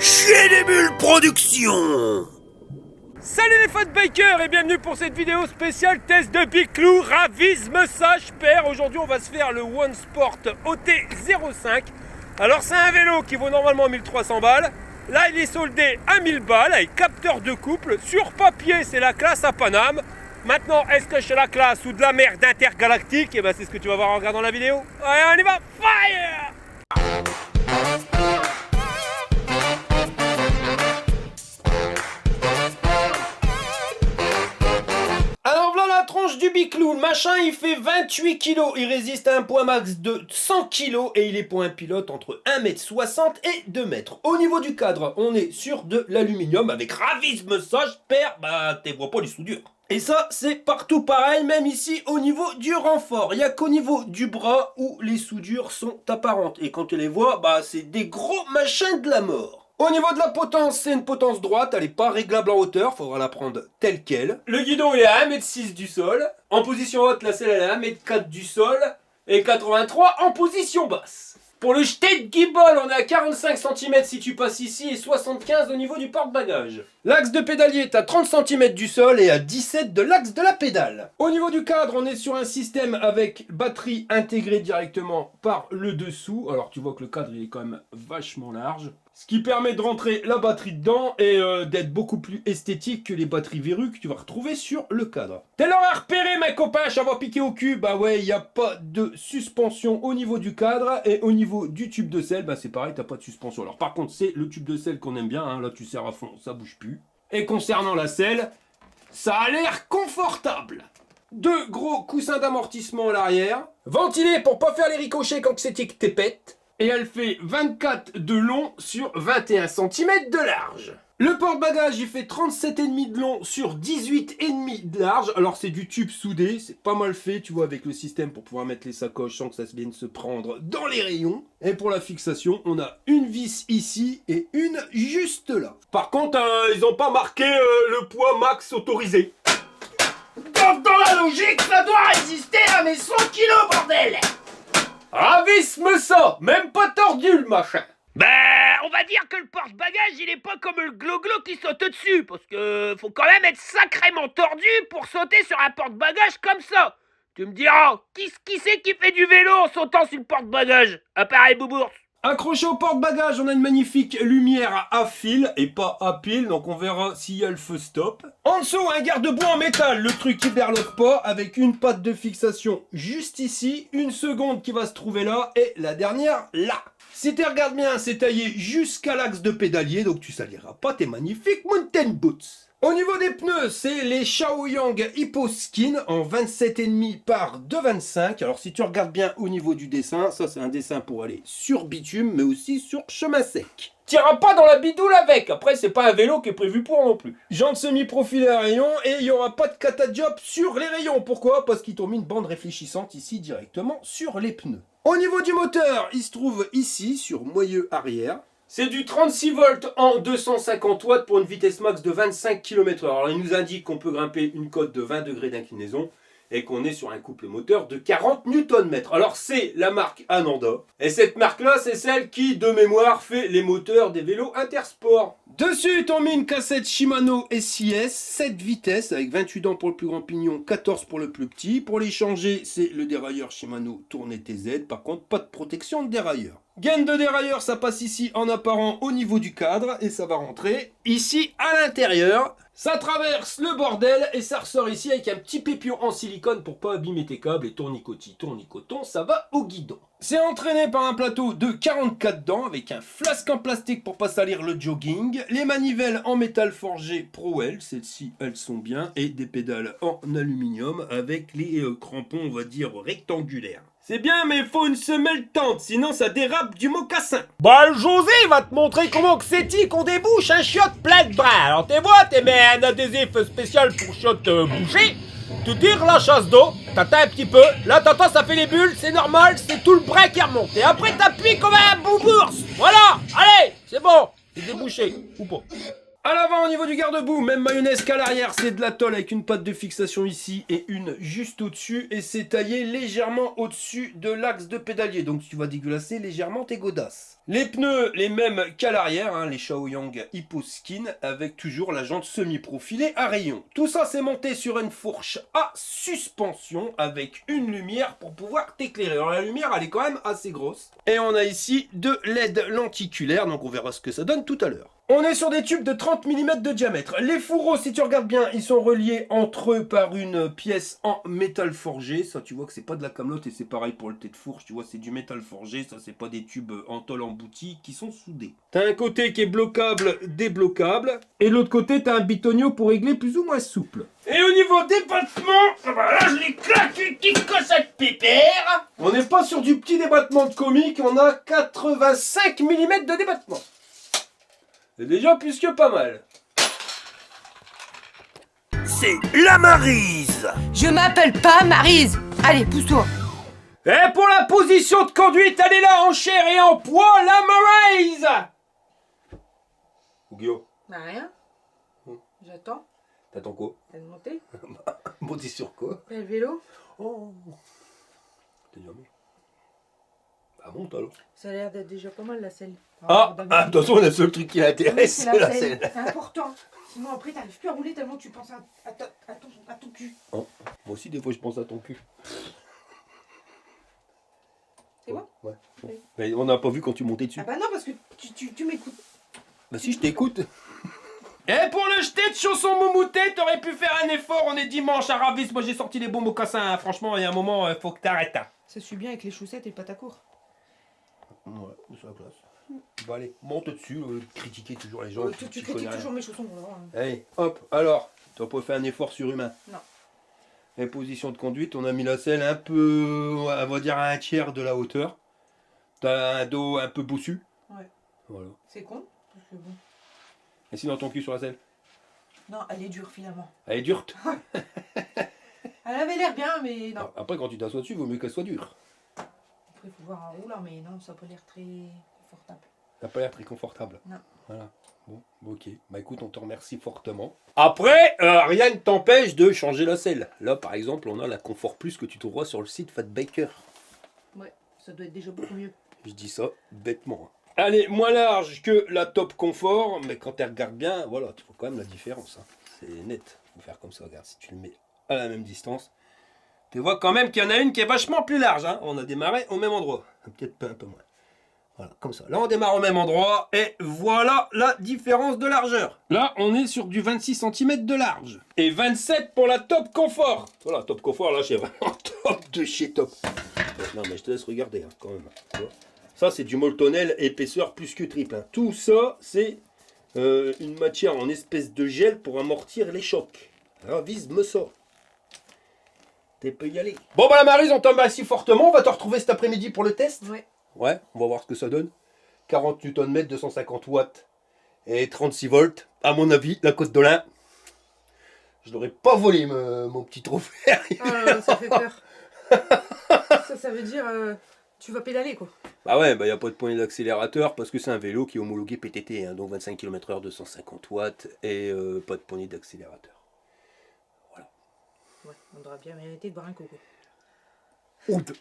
Chier des bulles production. Salut les fat bikers et bienvenue pour cette vidéo spéciale test de Biclou Ravisme Sage Pair. Aujourd'hui on va se faire le One Sport OT05. Alors c'est un vélo qui vaut normalement 1300 balles. Là il est soldé à 1000 balles avec capteur de couple. Sur papier c'est la classe à Paname. Maintenant est-ce que c'est la classe ou de la merde intergalactique? Et ben c'est ce que tu vas voir en regardant la vidéo. Allez on y va, fire! Du Biclou, le machin il fait 28 kg, il résiste à un poids max de 100 kg et il est pour un pilote entre 1m60 et 2 mètres. Au niveau du cadre, on est sur de l'aluminium avec Ravisme Sage Pair, bah t'es vois pas les soudures. Et ça c'est partout pareil, même ici au niveau du renfort, il n'y a qu'au niveau du bras où les soudures sont apparentes. Et quand tu les vois, bah c'est des gros machins de la mort. Au niveau de la potence, c'est une potence droite, elle n'est pas réglable en hauteur, faudra la prendre telle quelle. Le guidon il est à 1m6 du sol. En position haute, la selle elle est à 1m4 du sol. Et 83 en position basse. Pour le jeté de guibole, on est à 45 cm si tu passes ici et 75 au niveau du porte-bagages. L'axe de pédalier est à 30 cm du sol et à 17 de l'axe de la pédale. Au niveau du cadre, on est sur un système avec batterie intégrée directement par le dessous. Alors tu vois que le cadre il est quand même vachement large. Ce qui permet de rentrer la batterie dedans et d'être beaucoup plus esthétique que les batteries verrues que tu vas retrouver sur le cadre. T'es là à repérer mes copains, ça va piquer au cul. Bah ouais, il n'y a pas de suspension au niveau du cadre et au niveau du tube de selle, bah c'est pareil, t'as pas de suspension. Alors par contre, c'est le tube de selle qu'on aime bien, hein. Là tu serres à fond, ça bouge plus. Et concernant la selle, ça a l'air confortable. Deux gros coussins d'amortissement à l'arrière, ventilés pour pas faire les ricochets quand c'est que t'es pète. Et elle fait 24 de long sur 21 cm de large. Le porte-bagages il fait 37,5 de long sur 18,5 de large. Alors c'est du tube soudé, c'est pas mal fait, tu vois, avec le système pour pouvoir mettre les sacoches sans que ça se vienne se prendre dans les rayons. Et pour la fixation, on a une vis ici et une juste là. Par contre, ils ont pas marqué le poids max autorisé. Donc dans la logique, ça doit résister à mes 100 kg, bordel! Ravisme ça, même pas tordu le machin. Ben, on va dire que le porte-bagages, il est pas comme le glo-glo qui saute dessus, parce que faut quand même être sacrément tordu pour sauter sur un porte-bagages comme ça. Tu me diras, qui c'est qui fait du vélo en sautant sur le porte-bagages? Appareil Boubours. Accroché au porte-bagages, on a une magnifique lumière à fil et pas à pile, donc on verra s'il y a le feu stop. En dessous, un garde-boue en métal, le truc qui berloque pas, avec une patte de fixation juste ici, une seconde qui va se trouver là et la dernière là. Si tu regardes bien, c'est taillé jusqu'à l'axe de pédalier, donc tu saliras pas tes magnifiques mountain boots. Au niveau des pneus, c'est les Shaoyang Hippo Skin en 27,5 par 2,25. Alors si tu regardes bien au niveau du dessin, ça c'est un dessin pour aller sur bitume, mais aussi sur chemin sec. T'iras pas dans la bidoule avec, après c'est pas un vélo qui est prévu pour non plus. Jantes semi-profilées à rayons et il n'y aura pas de cata-job sur les rayons. Pourquoi? Parce qu'ils t'ont mis une bande réfléchissante ici directement sur les pneus. Au niveau du moteur, il se trouve ici sur moyeu arrière. C'est du 36 volts en 250 watts pour une vitesse max de 25 km/h. Alors il nous indique qu'on peut grimper une cote de 20 degrés d'inclinaison et qu'on est sur un couple moteur de 40 Nm. Alors c'est la marque Ananda. Et cette marque-là, c'est celle qui, de mémoire, fait les moteurs des vélos Intersport. Dessus, on met une cassette Shimano SIS, 7 vitesses avec 28 dents pour le plus grand pignon, 14 pour le plus petit. Pour les changer, c'est le dérailleur Shimano Tourné TZ. Par contre, pas de protection de dérailleur. Gaine de dérailleur, ça passe ici en apparent au niveau du cadre et ça va rentrer ici à l'intérieur. Ça traverse le bordel et ça ressort ici avec un petit pépion en silicone pour pas abîmer tes câbles et tournicoton, ça va au guidon. C'est entraîné par un plateau de 44 dents avec un flasque en plastique pour pas salir le jogging, les manivelles en métal forgé Pro-L, celles-ci elles sont bien, et des pédales en aluminium avec les crampons on va dire rectangulaires. C'est bien, mais il faut une semelle tente, sinon ça dérape du mocassin. Bah, José va te montrer comment que c'est qu'on débouche un chiotte plein de bras. Alors, tu vois, tu mets un adhésif spécial pour chiotte bouchée. Tu tires la chasse d'eau, t'attends un petit peu. Là, t'entends, ça fait les bulles, c'est normal, c'est tout le bras qui remonte. Et après, t'appuies comme un boubours. Voilà, allez, c'est bon, c'est débouché, ou pas. À l'avant, au niveau du garde-boue, même mayonnaise qu'à l'arrière, c'est de la tôle avec une patte de fixation ici et une juste au-dessus. Et c'est taillé légèrement au-dessus de l'axe de pédalier. Donc tu vas dégueulasser légèrement tes godasses. Les pneus, les mêmes qu'à l'arrière, hein, les Shaoyang Hippo Skin, avec toujours la jante semi-profilée à rayon. Tout ça, c'est monté sur une fourche à suspension avec une lumière pour pouvoir t'éclairer. Alors la lumière, elle est quand même assez grosse. Et on a ici deux LED lenticulaires, donc on verra ce que ça donne tout à l'heure. On est sur des tubes de 30 mm de diamètre. Les fourreaux, si tu regardes bien, ils sont reliés entre eux par une pièce en métal forgé. Ça, tu vois que c'est pas de la camelote et c'est pareil pour le tête de fourche. Tu vois, c'est du métal forgé. Ça, c'est pas des tubes en tôle emboutis qui sont soudés. T'as un côté qui est blocable, débloquable. Et l'autre côté, t'as un bitonio pour régler plus ou moins souple. Et au niveau des battements, là, je les claque une petite cossette pépère. On n'est pas sur du petit débattement de comique. On a 85 mm de débattement. C'est déjà plus que pas mal. C'est la Maryse. Je m'appelle pas Maryse. Allez, pousse-toi. Et pour la position de conduite, elle est là en chair et en poids, la Maryse. Guillaume, Bah rien. J'attends. t'attends quoi? T'as monté? Monter sur quoi? T'as le vélo? Oh. T'es jamais. Bah monte alors. Ça a l'air d'être déjà pas mal la selle. Attention, le seul truc qui l'intéresse, c'est la selle. C'est important. Sinon après t'arrives plus à rouler tellement tu penses à ton cul. Oh. Moi aussi des fois je pense à ton cul. C'est bon? Ouais. Oui. Mais on n'a pas vu quand tu montais dessus. Ah bah non parce que tu m'écoutes. Bah si je t'écoute. Et pour le jeté de chaussons moumoutés, t'aurais pu faire un effort. On est dimanche à Ravis. Moi j'ai sorti les bons mocassins. Hein. Franchement, il y a un moment, faut que t'arrêtes. Hein. Ça suit bien avec les chaussettes et le patacourt. Ouais, c'est la classe. Bon allez, monte dessus, critiquer toujours les gens. Tu critiques toujours mes chaussons. Hein. Allez, hop, alors, tu vas pas faire un effort surhumain. Non. Les positions de conduite, on a mis la selle un peu, on va dire à un tiers de la hauteur. T'as un dos un peu boussu. Ouais. Voilà. C'est con. Parce que bon. Et sinon ton cul sur la selle? Non, elle est dure finalement. Elle est dure. Elle avait l'air bien mais non. Après quand tu t'assois dessus, il vaut mieux qu'elle soit dure. Après il faut voir un roulant mais non, ça n'a pas l'air très confortable. Ça n'a pas l'air très confortable. Non. Voilà. Bon, ok. Bah écoute, on te remercie fortement. Après, rien ne t'empêche de changer la selle. Là, par exemple, on a la Confort Plus que tu trouveras sur le site Fat Biker. Ouais, ça doit être déjà beaucoup mieux. Je dis ça bêtement. Elle est moins large que la Top Confort, mais quand tu regardes bien, voilà, tu vois quand même la différence. Hein. C'est net. Faut faire comme ça, regarde. Si tu le mets à la même distance, tu vois quand même qu'il y en a une qui est vachement plus large. Hein. On a démarré au même endroit. Peut-être pas un peu moins. Voilà, comme ça. Là, on démarre au même endroit et voilà la différence de largeur. Là, on est sur du 26 cm de large. Et 27 pour la Top Confort. Voilà, Top Confort, là, c'est vraiment top de chez top. Non, mais je te laisse regarder hein, quand même. Tu vois. Ça, c'est du Moltonel épaisseur plus que triple. Hein. Tout ça, c'est une matière en espèce de gel pour amortir les chocs. Alors, vise-me ça. Tu peux y aller. Bon, bah, la Maryse, on tombe assis fortement. On va te retrouver cet après-midi pour le test. Ouais. Ouais, on va voir ce que ça donne. 40 Nm, 250 watts et 36 volts. À mon avis, la Côte d'Olin. Je n'aurais pas volé mon petit trophée. Ah, ça fait peur. ça veut dire tu vas pédaler quoi. Bah ouais, bah y a pas de poignée d'accélérateur parce que c'est un vélo qui est homologué PTT, hein, donc 25 km/h, 250 watts et pas de poignée d'accélérateur. Voilà. Ouais, on devrait bien mériter de boire un coco. Ou deux.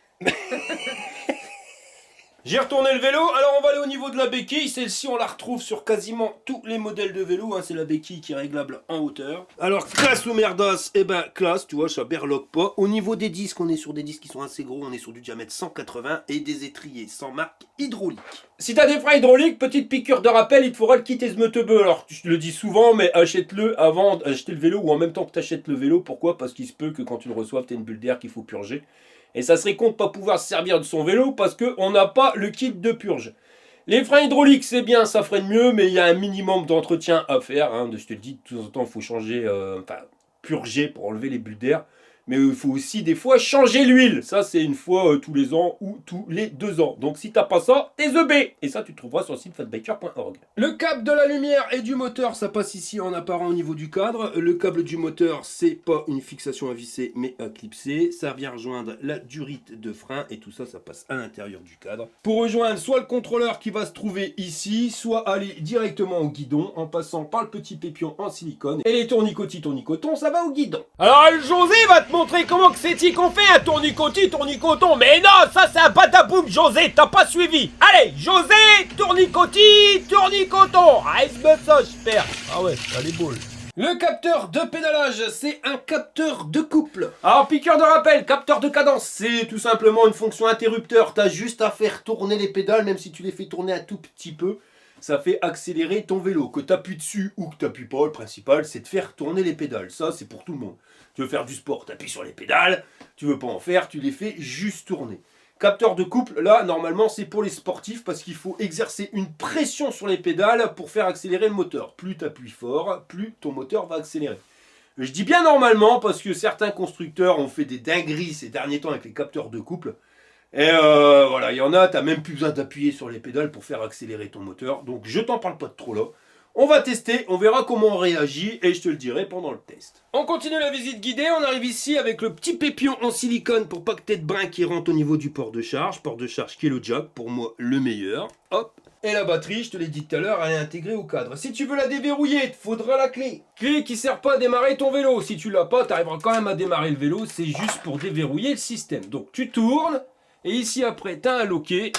J'ai retourné le vélo, alors on va aller au niveau de la béquille. Celle-ci, on la retrouve sur quasiment tous les modèles de vélo. Hein. C'est la béquille qui est réglable en hauteur. Alors, classe ou merdas? Eh ben, classe, tu vois, ça berloque pas. Au niveau des disques, on est sur des disques qui sont assez gros. On est sur du diamètre 180 et des étriers sans marque hydraulique. Si t'as des freins hydrauliques, petite piqûre de rappel, il te faudra le kit esmeutebeu. Alors, je le dis souvent, mais achète-le avant d'acheter le vélo ou en même temps que t'achètes le vélo. Pourquoi? Parce qu'il se peut que quand tu le reçoives, t'aies une bulle d'air qu'il faut purger. Et ça serait con de ne pas pouvoir se servir de son vélo parce qu'on n'a pas le kit de purge. Les freins hydrauliques, c'est bien, ça freine mieux, mais il y a un minimum d'entretien à faire. Hein. Je te le dis, de temps en temps, il faut changer, purger pour enlever les bulles d'air. Mais il faut aussi des fois changer l'huile. Ça, c'est une fois tous les ans ou tous les 2 ans. Donc si t'as pas ça, t'es EB. Et ça, tu le trouveras sur le site fatbiker.org. Le câble de la lumière et du moteur, ça passe ici en apparent au niveau du cadre. Le câble du moteur, c'est pas une fixation à visser, mais à clipser. Ça vient rejoindre la durite de frein et tout ça, ça passe à l'intérieur du cadre. Pour rejoindre soit le contrôleur qui va se trouver ici, soit aller directement au guidon en passant par le petit pépion en silicone. Et les tournicotis, ça va au guidon. Alors José va te montrer comment que c'est qu'on fait un tournicoton. Mais non, ça c'est un badaboum José, t'as pas suivi. Allez, José, tournicoton. Ah, il se met ça, j'espère. Ah ouais, t'as les boules. Le capteur de pédalage, c'est un capteur de couple. Alors, piqueur de rappel, capteur de cadence, c'est tout simplement une fonction interrupteur. T'as juste à faire tourner les pédales, même si tu les fais tourner un tout petit peu. Ça fait accélérer ton vélo. Que t'appuies dessus ou que t'appuies pas, le principal, c'est de faire tourner les pédales. Ça, c'est pour tout le monde. Tu veux faire du sport, t'appuies sur les pédales. Tu veux pas en faire, tu les fais juste tourner. Capteur de couple, là, normalement, c'est pour les sportifs parce qu'il faut exercer une pression sur les pédales pour faire accélérer le moteur. Plus tu appuies fort, plus ton moteur va accélérer. Je dis bien normalement parce que certains constructeurs ont fait des dingueries ces derniers temps avec les capteurs de couple. Et voilà, il y en a, tu n'as même plus besoin d'appuyer sur les pédales pour faire accélérer ton moteur. Donc, je t'en parle pas de trop là. On va tester, on verra comment on réagit et je te le dirai pendant le test. On continue la visite guidée, on arrive ici avec le petit pépion en silicone pour pas que t'aies de brin qui rentre au niveau du port de charge. Port de charge qui est le jack, pour moi le meilleur. Hop. Et la batterie, je te l'ai dit tout à l'heure, elle est intégrée au cadre. Si tu veux la déverrouiller, il te faudra la clé. Clé qui sert pas à démarrer ton vélo. Si tu l'as pas, tu arriveras quand même à démarrer le vélo. C'est juste pour déverrouiller le système. Donc tu tournes et ici après, tu as un loquet.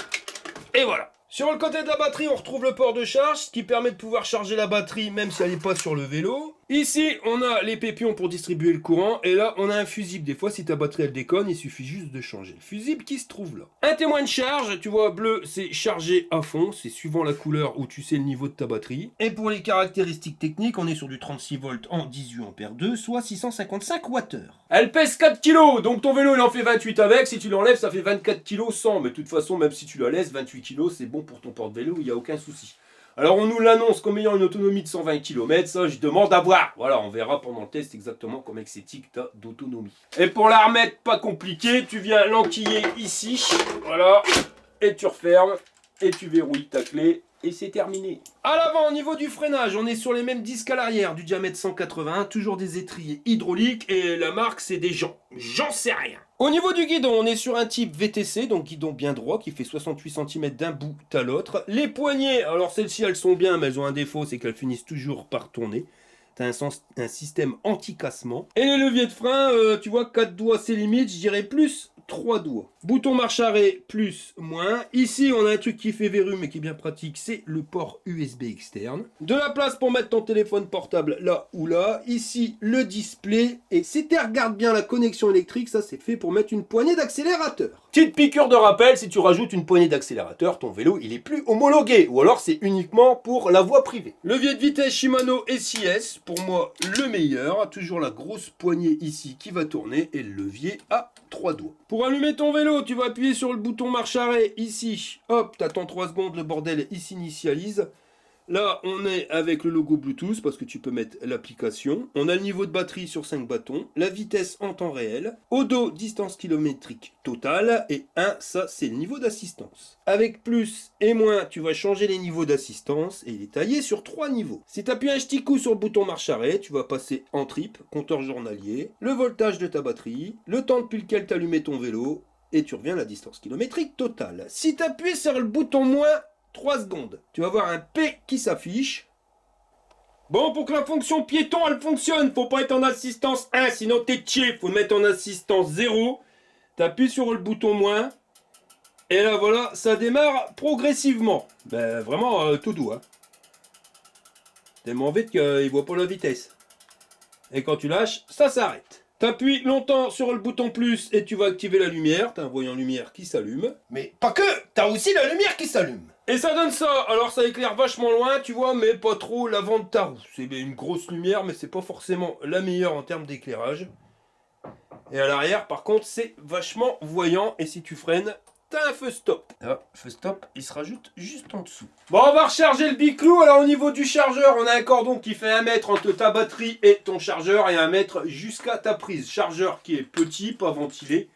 Et voilà. Sur le côté de la batterie, on retrouve le port de charge, ce qui permet de pouvoir charger la batterie même si elle n'est pas sur le vélo. Ici, on a les pépions pour distribuer le courant, et là, on a un fusible. Des fois, si ta batterie elle déconne, il suffit juste de changer le fusible qui se trouve là. Un témoin de charge, tu vois, bleu, c'est chargé à fond, c'est suivant la couleur où tu sais le niveau de ta batterie. Et pour les caractéristiques techniques, on est sur du 36 volts en 18 ampères 2, soit 655 Wh. Elle pèse 4 kg, donc ton vélo il en fait 28 avec, si tu l'enlèves, ça fait 24 kg sans, mais de toute façon, même si tu la laisses, 28 kg, c'est bon pour ton porte-vélo, il n'y a aucun souci. Alors on nous l'annonce comme ayant une autonomie de 120 km, ça je demande à voir. Voilà, on verra pendant le test exactement combien c'est que t'as d'autonomie. Et pour la remettre pas compliqué, tu viens l'enquiller ici, voilà, et tu refermes, et tu verrouilles ta clé, et c'est terminé. À l'avant, au niveau du freinage, on est sur les mêmes disques à l'arrière, du diamètre 180, toujours des étriers hydrauliques, et la marque c'est des Jean. J'en sais rien. Au niveau du guidon, on est sur un type VTC, donc guidon bien droit, qui fait 68 cm d'un bout à l'autre. Les poignées, alors celles-ci elles sont bien, mais elles ont un défaut, c'est qu'elles finissent toujours par tourner. T'as un système anti-cassement. Et les leviers de frein, tu vois, 4 doigts c'est limite, je dirais plus 3 doigts. Bouton marche arrêt, plus, moins. Ici, on a un truc qui fait verrou, mais qui est bien pratique, c'est le port USB externe. De la place pour mettre ton téléphone portable là ou là. Ici, le display. Et si tu regardes bien la connexion électrique, ça c'est fait pour mettre une poignée d'accélérateur. Petite piqûre de rappel, si tu rajoutes une poignée d'accélérateur, ton vélo, il est plus homologué. Ou alors, c'est uniquement pour la voie privée. Levier de vitesse Shimano SIS, pour moi, le meilleur. Toujours la grosse poignée ici qui va tourner et le levier à 3 doigts. Pour allumer ton vélo, tu vas appuyer sur le bouton marche arrêt ici. Hop, t'attends 3 secondes, le bordel il s'initialise. Là, on est avec le logo Bluetooth parce que tu peux mettre l'application. On a le niveau de batterie sur 5 bâtons, la vitesse en temps réel, odo distance kilométrique totale et 1, ça c'est le niveau d'assistance. Avec plus et moins, tu vas changer les niveaux d'assistance et il est taillé sur 3 niveaux. Si tu appuies un petit coup sur le bouton marche arrêt, tu vas passer en trip, compteur journalier, le voltage de ta batterie, le temps depuis lequel tu allumais ton vélo et tu reviens à la distance kilométrique totale. Si tu appuies sur le bouton moins, 3 secondes. Tu vas voir un P qui s'affiche. Bon, pour que la fonction piéton, elle fonctionne, faut pas être en assistance 1, sinon t'es tché. Faut le mettre en assistance 0. T'appuies sur le bouton moins. Et là, voilà, ça démarre progressivement. Ben, vraiment, tout doux, hein. Tellement vite qu'il voit pas la vitesse. Et quand tu lâches, ça s'arrête. T'appuies longtemps sur le bouton plus et tu vas activer la lumière. T'as un voyant lumière qui s'allume. Mais pas que, t'as aussi la lumière qui s'allume. Et ça donne ça. Alors ça éclaire vachement loin, tu vois, mais pas trop l'avant de ta roue. C'est une grosse lumière, mais c'est pas forcément la meilleure en termes d'éclairage. Et à l'arrière, par contre, c'est vachement voyant. Et si tu freines, t'as un feu stop. Ah, feu stop, il se rajoute juste en dessous. Bon, on va recharger le biclou. Alors au niveau du chargeur, on a un cordon qui fait 1 mètre entre ta batterie et ton chargeur et 1 mètre jusqu'à ta prise. Chargeur qui est petit, pas ventilé,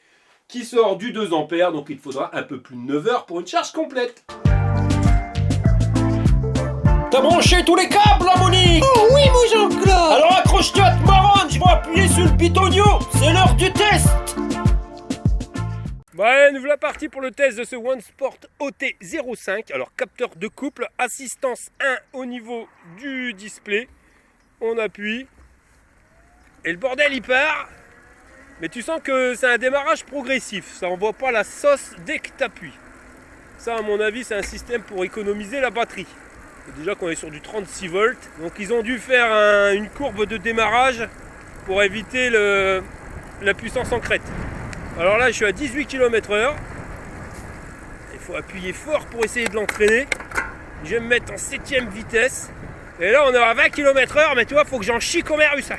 qui sort du 2 ampères, donc il te faudra un peu plus de 9 heures pour une charge complète. T'as branché tous les câbles, là, Monique? Oh oui, mon Jean-Claude. Alors accroche-toi, te marronne, je vais appuyer sur le bitonio. C'est l'heure du test. Bah, nous voilà partis pour le test de ce OneSport OT05. Alors, capteur de couple, assistance 1 au niveau du display. On appuie. Et le bordel, il part. Mais tu sens que c'est un démarrage progressif. Ça envoie pas la sauce dès que tu appuies. Ça, à mon avis, c'est un système pour économiser la batterie. Et déjà qu'on est sur du 36 volts. Donc, ils ont dû faire une courbe de démarrage pour éviter la puissance en crête. Alors là, je suis à 18 km/h. Il faut appuyer fort pour essayer de l'entraîner. Je vais me mettre en 7ème vitesse. Et là, on est à 20 km/h, mais tu vois, il faut que j'en chie comme un russe.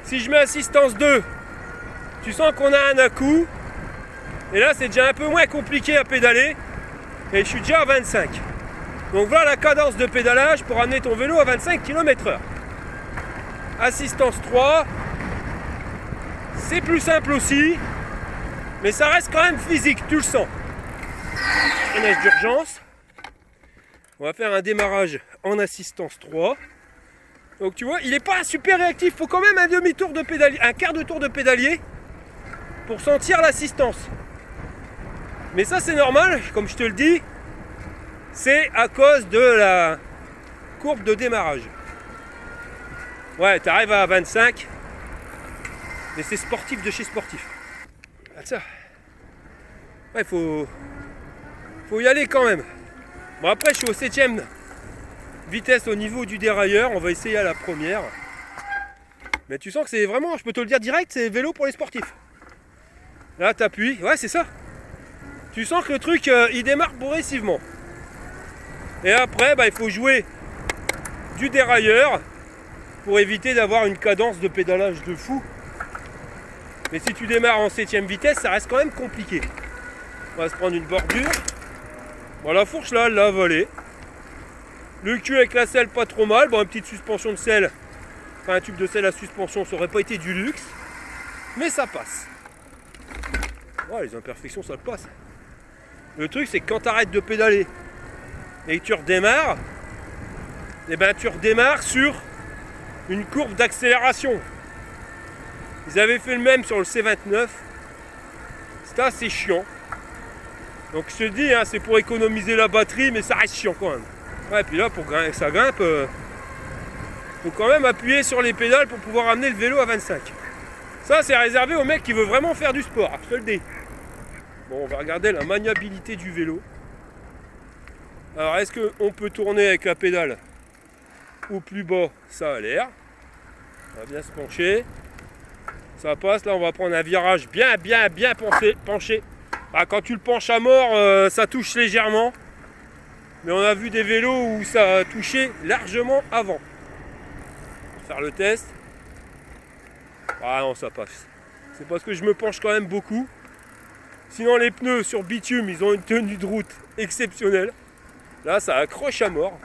Si je mets assistance 2, tu sens qu'on a un à-coup. Et là, c'est déjà un peu moins compliqué à pédaler. Et je suis déjà à 25. Donc voilà la cadence de pédalage pour amener ton vélo à 25 km/h. Assistance 3. C'est plus simple aussi. Mais ça reste quand même physique, tu le sens. Freinage d'urgence. On va faire un démarrage en assistance 3. Donc tu vois, il n'est pas super réactif. Il faut quand même un demi-tour de pédalier, un quart de tour de pédalier pour sentir l'assistance. Mais ça c'est normal, comme je te le dis. C'est à cause de la courbe de démarrage. Ouais, tu arrives à 25. Mais c'est sportif de chez sportif. Ça. Ouais, faut y aller quand même. Bon, après, je suis au 7ème vitesse au niveau du dérailleur. On va essayer à la première. Mais tu sens que c'est vraiment, je peux te le dire direct, c'est vélo pour les sportifs. Là, t'appuies. Ouais, c'est ça. Tu sens que le truc, il démarre progressivement. Et après, bah, il faut jouer du dérailleur pour éviter d'avoir une cadence de pédalage de fou. Mais si tu démarres en 7ème vitesse, ça reste quand même compliqué. On va se prendre une bordure. Bon, la fourche là, elle l'a avalée. Le cul avec la selle, pas trop mal. Bon, une petite suspension de selle. Enfin, un tube de selle à suspension, ça aurait pas été du luxe. Mais ça passe. Ouais, les imperfections, ça passe. Le truc, c'est que quand tu arrêtes de pédaler et que tu redémarres, et ben tu redémarres sur une courbe d'accélération. Ils avaient fait le même sur le C29. C'était assez chiant. Donc je te dis, hein, c'est pour économiser la batterie, mais ça reste chiant quand même. Ouais, puis là, pour que ça grimpe, faut quand même appuyer sur les pédales pour pouvoir amener le vélo à 25. Ça, c'est réservé au mec qui veut vraiment faire du sport, je te le dis. Bon, on va regarder la maniabilité du vélo. Alors, est-ce qu'on peut tourner avec la pédale au plus bas? Ça a l'air. On va bien se pencher. Ça passe, là on va prendre un virage bien penché. Ah, quand tu le penches à mort, ça touche légèrement. Mais on a vu des vélos où ça a touché largement avant. On va faire le test. Ah non, ça passe. C'est parce que je me penche quand même beaucoup. Sinon les pneus sur bitume, ils ont une tenue de route exceptionnelle. Là, ça accroche à mort.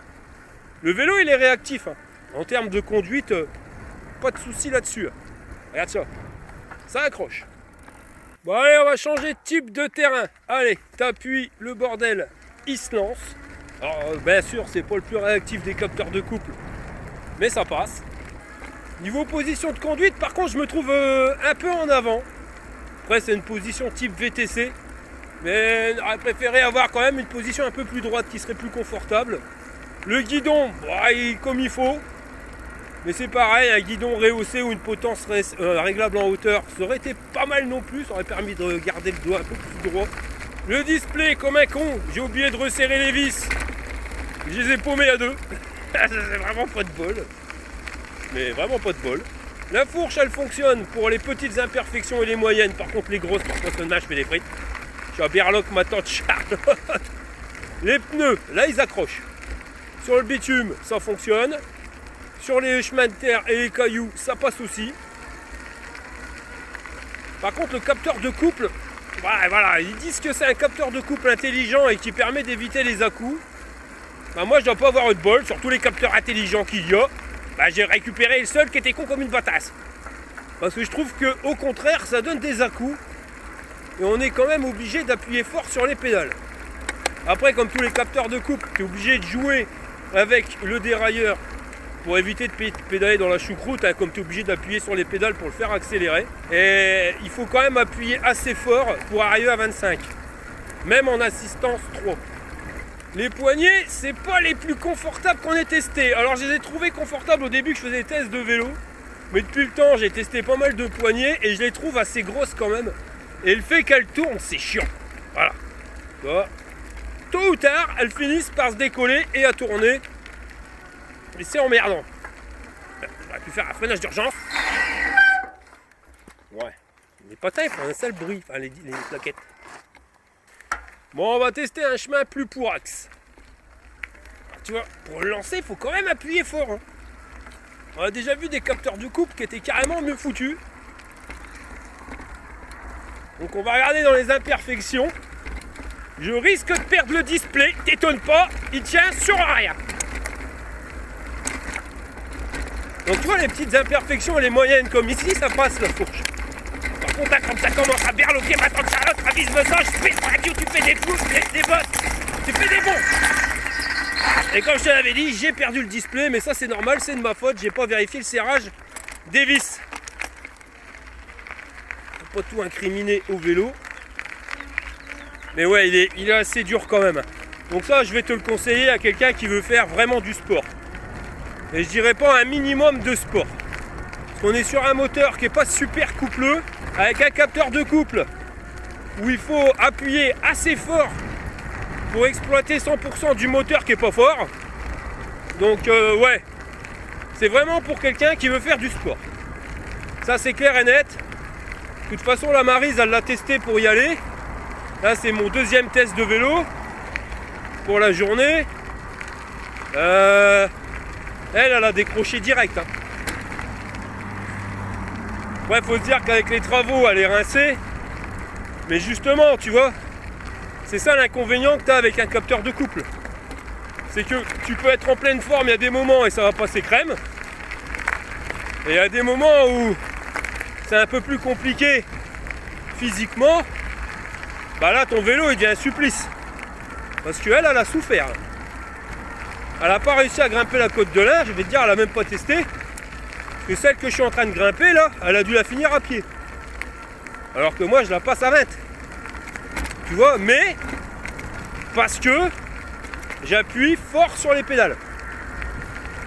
Le vélo, il est réactif. Hein. En termes de conduite, pas de souci là-dessus. Regarde ça. Ça accroche. Bon allez, on va changer de type de terrain. Allez, t'appuies, le bordel, il se lance. Alors bien sûr, c'est pas le plus réactif des capteurs de couple, mais ça passe. Niveau position de conduite, par contre, je me trouve un peu en avant. Après, c'est une position type VTC, mais j'aurais préféré avoir quand même une position un peu plus droite qui serait plus confortable. Le guidon, comme il faut. Mais c'est pareil, un guidon rehaussé ou une potence réglable en hauteur, ça aurait été pas mal non plus, ça aurait permis de garder le doigt un peu plus droit. Le display, comme un con, j'ai oublié de resserrer les vis. Je les ai paumés à deux. C'est vraiment pas de bol. Mais vraiment pas de bol. La fourche, elle fonctionne pour les petites imperfections et les moyennes. Par contre, les grosses, par contre, je fais des frites. Je suis à Berloc, ma tante Charlotte. Les pneus, là, ils accrochent. Sur le bitume, ça fonctionne. Sur les chemins de terre et les cailloux, ça passe aussi. Par contre, le capteur de couple, Ouais, voilà, ils disent que c'est un capteur de couple intelligent et qui permet d'éviter les à-coups. Bah moi je dois pas avoir de bol, sur tous les capteurs intelligents qu'il y a, bah j'ai récupéré le seul qui était con comme une batasse. Parce que je trouve que au contraire ça donne des à-coups et on est quand même obligé d'appuyer fort sur les pédales. Après comme tous les capteurs de couple, tu es obligé de jouer avec le dérailleur pour éviter de pédaler dans la choucroute, hein, comme tu es obligé d'appuyer sur les pédales pour le faire accélérer. Et il faut quand même appuyer assez fort pour arriver à 25, même en assistance 3. Les poignées, c'est pas les plus confortables qu'on ait testés. Alors je les ai trouvés confortables au début que je faisais des tests de vélo, mais depuis le temps j'ai testé pas mal de poignées et je les trouve assez grosses quand même. Et le fait qu'elles tournent, c'est chiant. Voilà. Tu vois, tôt ou tard, elles finissent par se décoller et à tourner. Et c'est emmerdant. J'aurais pu faire un freinage d'urgence. Ouais. Les patins ils font un sale bruit, enfin les plaquettes. Bon, on va tester un chemin plus pourrax. Alors, tu vois, pour le lancer, il faut quand même appuyer fort. Hein. On a déjà vu des capteurs de couple qui étaient carrément mieux foutus. Donc on va regarder dans les imperfections. Je risque de perdre le display. T'étonne pas, il tient sur rien. Donc tu vois les petites imperfections et les moyennes comme ici, ça passe la fourche. Par contre là, quand ça commence à berloquer, ma tante Charlotte, Travis Besson, tu fais des flous, des bosses, tu fais des bons. Et comme je te l'avais dit, j'ai perdu le display, mais ça c'est normal, c'est de ma faute, j'ai pas vérifié le serrage des vis. Faut pas tout incriminer au vélo. Mais ouais, il est assez dur quand même. Donc ça, je vais te le conseiller à quelqu'un qui veut faire vraiment du sport. Et je dirais pas un minimum de sport. Parce qu'on est sur un moteur qui n'est pas super coupleux, avec un capteur de couple où il faut appuyer assez fort pour exploiter 100% du moteur qui est pas fort. Donc ouais, c'est vraiment pour quelqu'un qui veut faire du sport. Ça c'est clair et net. De toute façon la Maryse elle l'a testé pour y aller. Là c'est mon deuxième test de vélo pour la journée. Elle a décroché direct. Hein. Ouais, faut se dire qu'avec les travaux, elle est rincée. Mais justement, tu vois, c'est ça l'inconvénient que tu as avec un capteur de couple. C'est que tu peux être en pleine forme, il y a des moments et ça va passer crème. Et il y a des moments où c'est un peu plus compliqué physiquement. Bah là, ton vélo, il devient un supplice. Parce qu'elle, elle a souffert. Elle n'a pas réussi à grimper la côte de l'Ain, je vais te dire, elle n'a même pas testé. Parce que celle que je suis en train de grimper là, elle a dû la finir à pied. Alors que moi je la passe à 20. Tu vois, mais parce que j'appuie fort sur les pédales.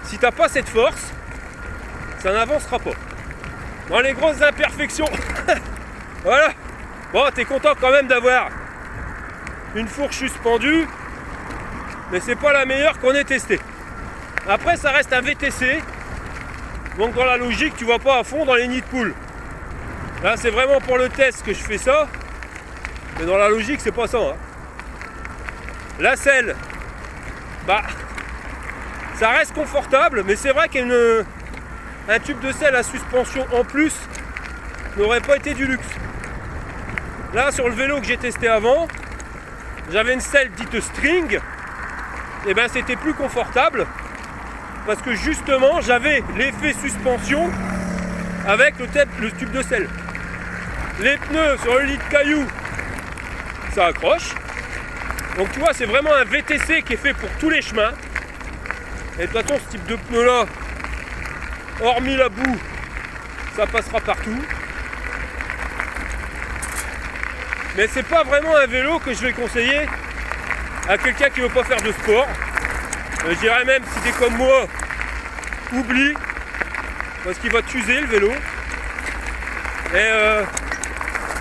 Si t'as pas cette force, ça n'avancera pas. Dans les grosses imperfections, voilà. Bon, t'es content quand même d'avoir une fourche suspendue. Mais c'est pas la meilleure qu'on ait testée. Après ça reste un VTC. Donc dans la logique tu vas pas à fond dans les nids de poules. Là c'est vraiment pour le test que je fais ça. Mais dans la logique c'est pas ça. Hein. La selle, bah ça reste confortable. Mais c'est vrai qu'un tube de selle à suspension en plus n'aurait pas été du luxe. Là sur le vélo que j'ai testé avant, j'avais une selle dite string. Et ben c'était plus confortable parce que justement j'avais l'effet suspension avec le tube de selle. Les pneus sur le lit de cailloux, ça accroche. Donc tu vois, c'est vraiment un VTC qui est fait pour tous les chemins. Et de toute façon, ce type de pneu là, hormis la boue, ça passera partout. Mais c'est pas vraiment un vélo que je vais conseiller à quelqu'un qui veut pas faire de sport. Je dirais même, si t'es comme moi, oublie, parce qu'il va t'user le vélo. Et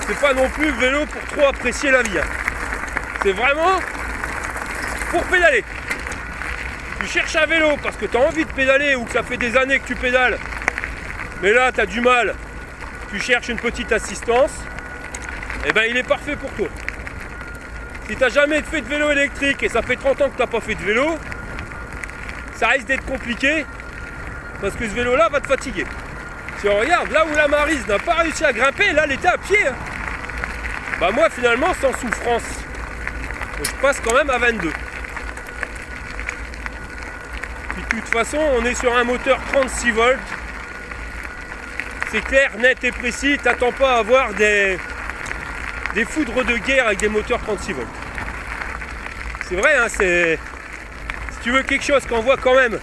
c'est pas non plus le vélo pour trop apprécier la vie. Hein. C'est vraiment pour pédaler. Tu cherches un vélo parce que tu as envie de pédaler ou que ça fait des années que tu pédales, mais là tu as du mal, tu cherches une petite assistance, et ben il est parfait pour toi. Si tu n'as jamais fait de vélo électrique et ça fait 30 ans que tu n'as pas fait de vélo, ça risque d'être compliqué parce que ce vélo là va te fatiguer. Si on regarde là où la Maryse n'a pas réussi à grimper, là elle était à pied. Hein. Bah moi finalement sans souffrance. Je passe quand même à 22. Puis de toute façon on est sur un moteur 36 volts. C'est clair, net et précis, t'attends pas à avoir des foudres de guerre avec des moteurs 36 volts. C'est vrai, hein, c'est. Si tu veux quelque chose qu'on voit quand même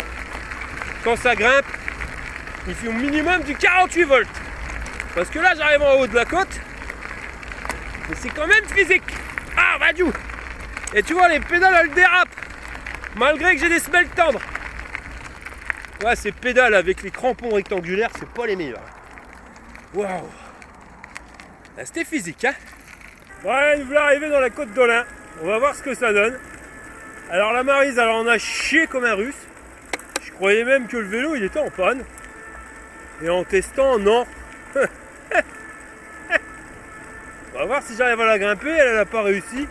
quand ça grimpe, il faut au minimum du 48 volts. Parce que là j'arrive en haut de la côte, mais c'est quand même physique. Ah bah du. Et tu vois les pédales elles dérapent, malgré que j'ai des semelles tendres. Ouais, ces pédales avec les crampons rectangulaires, c'est pas les meilleurs. Waouh. C'était physique, hein. Ouais, nous voilà arriver dans la côte d'Olin. On va voir ce que ça donne. Alors la Maryse, elle en a chié comme un russe. Je croyais même que le vélo il était en panne. Et en testant, non. On va voir si j'arrive à la grimper. Elle n'a pas réussi.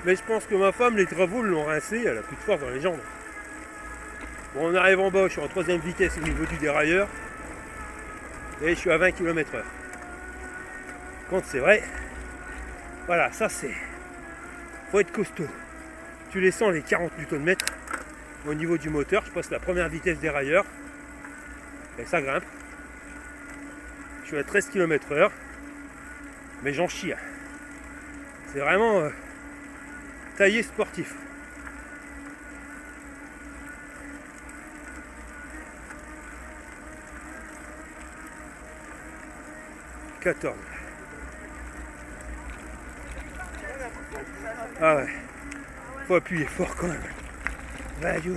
Mais je pense que ma femme, les travaux l'ont rincée. Elle a plus de force dans les jambes. Bon, on arrive en bas. Je suis en 3ème vitesse au niveau du dérailleur. Et je suis à 20 km/h. Quand c'est vrai. Voilà, ça c'est. Faut être costaud. Tu les sens les 40 Nm au niveau du moteur. Je passe la première vitesse dérailleur. Et ça grimpe. Je suis à 13 km/h. Mais j'en chie. C'est vraiment taillé sportif. « 14. Ah ouais. Faut appuyer fort quand même. Bah du.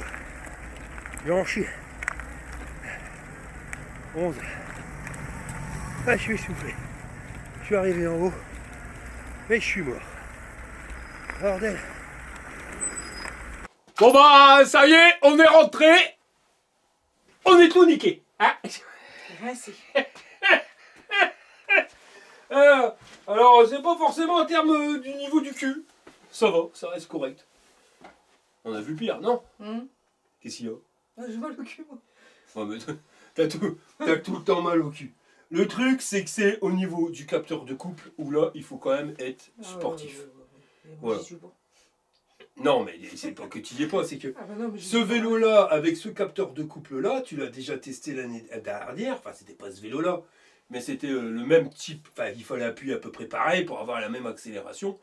J'en chie. 11. Ah, je suis essoufflé. Je suis arrivé en haut. Mais je suis mort. Bordel. Bon bah, ça y est, on est rentré. On est tout niqué. Hein Rincé. Alors, c'est pas forcément en termes du niveau du cul. Ça va, ça reste correct. On a vu pire, non? Qu'est-ce qu'il y a? Je vois le cul, moi. Ouais, mais t'as tout le temps mal au cul. Le truc, c'est que c'est au niveau du capteur de couple où là, il faut quand même être sportif. Voilà. Non, mais c'est pas que tu y es pas, c'est que ce vélo-là, avec ce capteur de couple-là, tu l'as déjà testé l'année dernière. Enfin, c'était pas ce vélo-là, mais c'était le même type. Enfin, il fallait appuyer à peu près pareil pour avoir la même accélération.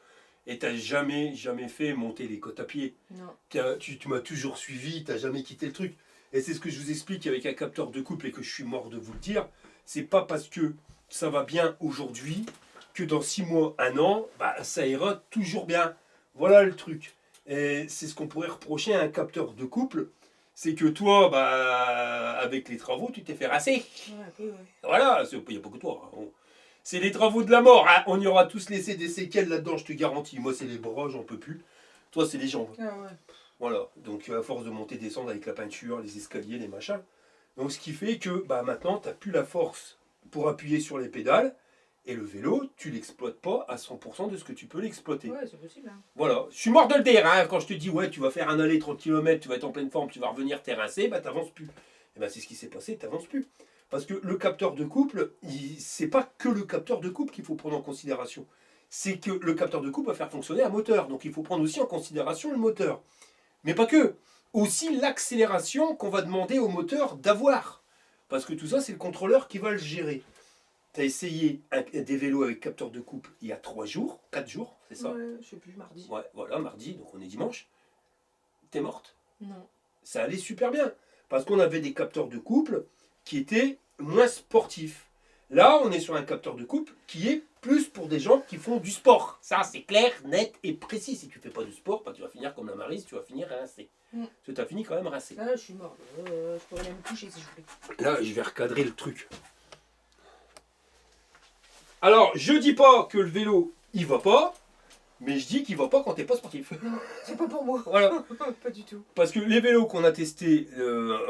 Et t'as jamais fait monter les côtes à pied. Non. Tu m'as toujours suivi, t'as jamais quitté le truc. Et c'est ce que je vous explique avec un capteur de couple et que je suis mort de vous le dire. C'est pas parce que ça va bien aujourd'hui que dans 6 mois, 1 an, bah, ça ira toujours bien. Voilà le truc. Et c'est ce qu'on pourrait reprocher à un capteur de couple. C'est que toi, bah, avec les travaux, tu t'es fait rasser. Ouais. Voilà, il n'y a pas que toi. Hein. C'est les travaux de la mort. Hein. On y aura tous laissé des séquelles là-dedans, je te garantis. Moi, c'est les bras, j'en peux plus. Toi, c'est les jambes. Ah ouais. Voilà. Donc, à force de monter, descendre avec la peinture, les escaliers, les machins. Donc, ce qui fait que bah, maintenant, tu n'as plus la force pour appuyer sur les pédales. Et le vélo, tu l'exploites pas à 100% de ce que tu peux l'exploiter. Ouais, c'est possible. Hein. Voilà. Je suis mort de le dire. Hein. Quand je te dis, ouais, tu vas faire un aller 30 km, tu vas être en pleine forme, tu vas revenir, t'es rincé, bah, t'avances plus. Et ben c'est ce qui s'est passé, t'avances plus. Parce que le capteur de couple, c'est pas que le capteur de couple qu'il faut prendre en considération. C'est que le capteur de couple va faire fonctionner un moteur. Donc il faut prendre aussi en considération le moteur. Mais pas que. Aussi l'accélération qu'on va demander au moteur d'avoir. Parce que tout ça, c'est le contrôleur qui va le gérer. Tu as essayé des vélos avec capteur de couple il y a 3 jours, 4 jours, c'est ça? Ouais, je sais plus, mardi. Ouais, voilà, mardi, donc on est dimanche. T'es morte. Non. Ça allait super bien. Parce qu'on avait des capteurs de couple qui étaient moins sportifs. Là, on est sur un capteur de couple qui est plus pour des gens qui font du sport. Ça, c'est clair, net et précis. Si tu fais pas de sport, bah, tu vas finir comme la Maryse, tu vas finir rincé. Parce que tu as fini quand même rincé. Là, je suis mort. Je pourrais aller me coucher si je voulais. Là, je vais recadrer le truc. Alors, je dis pas que le vélo, il va pas, mais je dis qu'il va pas quand t'es pas sportif. Non, c'est pas pour moi. Voilà. Pas du tout. Parce que les vélos qu'on a testés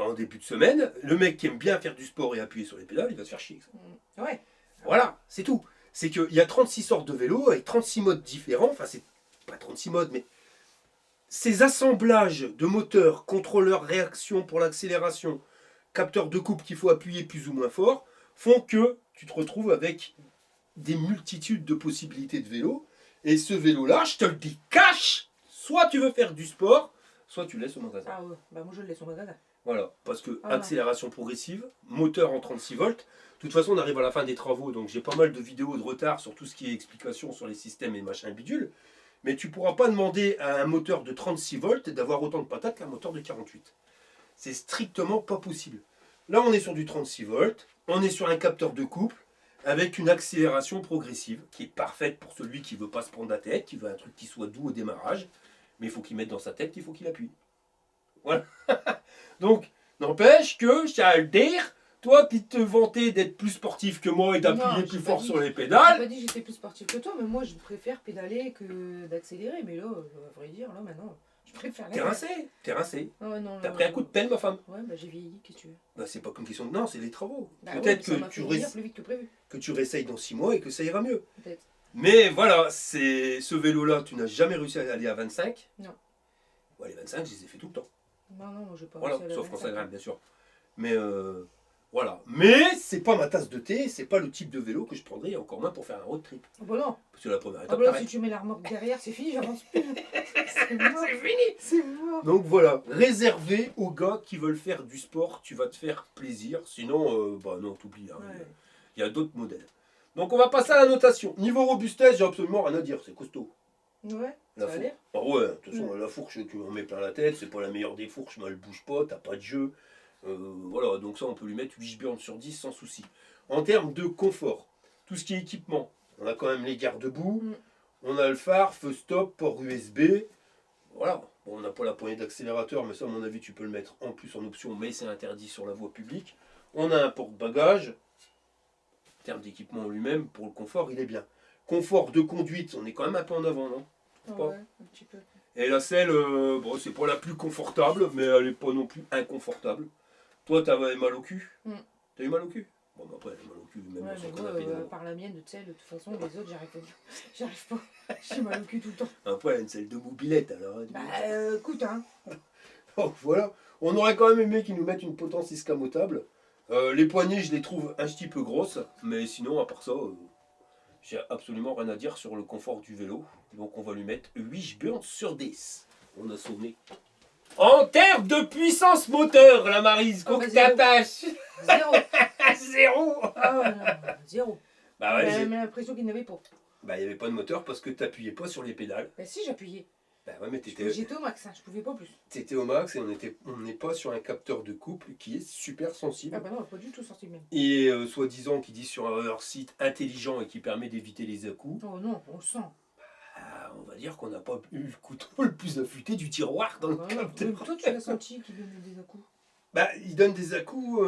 en début de semaine, le mec qui aime bien faire du sport et appuyer sur les pédales, il va se faire chier. Ouais. Voilà, c'est tout. C'est qu'il y a 36 sortes de vélos avec 36 modes différents. Enfin, c'est pas 36 modes, mais ces assemblages de moteurs, contrôleurs, réaction pour l'accélération, capteurs de couple qu'il faut appuyer plus ou moins fort, font que tu te retrouves avec des multitudes de possibilités de vélos. Et ce vélo-là, je te le dis cash, soit tu veux faire du sport, soit tu le laisses au magasin. Ah ouais, bah moi je le laisse au magasin. Voilà, parce que Ah. accélération progressive, moteur en 36 volts. De toute façon, on arrive à la fin des travaux, donc j'ai pas mal de vidéos de retard sur tout ce qui est explication sur les systèmes et machin bidule. Mais tu pourras pas demander à un moteur de 36 volts d'avoir autant de patates qu'un moteur de 48. C'est strictement pas possible. Là, on est sur du 36 volts, on est sur un capteur de couple avec une accélération progressive qui est parfaite pour celui qui veut pas se prendre la tête, qui veut un truc qui soit doux au démarrage, mais il faut qu'il mette dans sa tête qu'il faut qu'il appuie. Voilà. Donc, n'empêche que, je tiens à le dire, toi qui te vantais d'être plus sportif que moi et Non, d'appuyer j'ai plus pas fort dit. sur les J'ai pédales, pas dit que j'étais plus sportif que toi, mais moi je préfère pédaler que d'accélérer. Mais là, à vrai dire, là maintenant, je préfère t'es rincé, t'es rincé. Ah ouais, non, T'as là, pris un coup de pelle, ma femme. Ouais, bah j'ai vieilli, qu'est-ce que tu veux. Bah, c'est pas qu'une question de non, c'est les travaux. Bah ouais, Peut-être ça m'a que, fait vieillir plus vite que prévu. tu réessayes dans 6 mois et que ça ira mieux. Peut-être. Mais voilà, c'est ce vélo-là, tu n'as jamais réussi à aller à 25. Non. Bon, les 25, je les ai fait tout le temps. Non, non, moi je pas Voilà, réussi à la sauf quand 25. ça grimpe, bien sûr. Mais voilà. Mais c'est pas ma tasse de thé, c'est pas le type de vélo que je prendrais, encore moins pour faire un road trip. Ah bah non. Parce que la première Ah étape, bah là, t'arrêtes. si tu mets la remorque derrière, c'est fini, j'avance plus. C'est mort. C'est fini. C'est mort. Donc voilà, réservé aux gars qui veulent faire du sport, tu vas te faire plaisir. Sinon, bah non, t'oublies. Hein. Ouais. Il y a d'autres modèles. Donc on va passer à la notation. Niveau robustesse, j'ai absolument rien à dire, c'est costaud. Ouais, La ça a fourche. l'air. Ah ouais, de toute façon, la fourche, tu en mets plein la tête, c'est pas la meilleure des fourches, mais elle bouge pas, t'as pas de jeu. Voilà, donc ça, on peut lui mettre 8 burnes sur 10 sans souci. En termes de confort, tout ce qui est équipement, on a quand même les garde-boue, Mm. on a le phare, feu stop, port USB. Voilà, bon, on n'a pas la poignée d'accélérateur, mais ça, à mon avis, tu peux le mettre en plus en option, mais c'est interdit sur la voie publique. On a un porte-bagages. En termes d'équipement en lui-même, pour le confort, il est bien. Confort de conduite, on est quand même un peu en avant, non? Ah pas. ouais, un petit peu. Et la selle, bon, c'est pas la plus confortable, mais elle est pas non plus inconfortable. Toi, t'avais mal au cul? Mm. T'as eu mal au cul? Bon, bah après, elle a mal au cul, même Ouais, sur mais le moi, canapé. non. par la mienne, tu sais, de toute façon, les autres, j'arrive pas. J'arrive pas. J'ai mal au cul tout le temps. Après, elle a une selle de mobilette, alors. Bah, écoute, hein. Donc voilà, on aurait quand même aimé qu'ils nous mettent une potence escamotable. Les poignées, je les trouve un petit peu grosses, mais sinon, à part ça, j'ai absolument rien à dire sur le confort du vélo. Donc on va lui mettre 8 burnes sur 10. On a sonné. En termes de puissance moteur, la Maryse, Oh, qu'on vas-y, t'attache. Zéro. Zéro. Ah ouais, non, zéro. Bah ouais, J'ai j'ai- même l'impression qu'il n'avait pas. bah il n'y avait pas de moteur parce que t'appuyais pas sur les pédales. Bah si, j'appuyais. Bah ouais, mais t'étais J'étais au max, hein, je pouvais pas plus. au max et on n'est pas sur un capteur de couple qui est super sensible. Ah bah non, pas du tout sorti le même. Et soi-disant qui dit sur leur site intelligent et qui permet d'éviter les à-coups, Oh non, on le sent. on va dire qu'on n'a pas eu le couteau le plus affûté du tiroir dans le Bah, non, capteur. même toi, tu l'as senti qu'il donnait des à-coups. Bah, il donne des à-coups,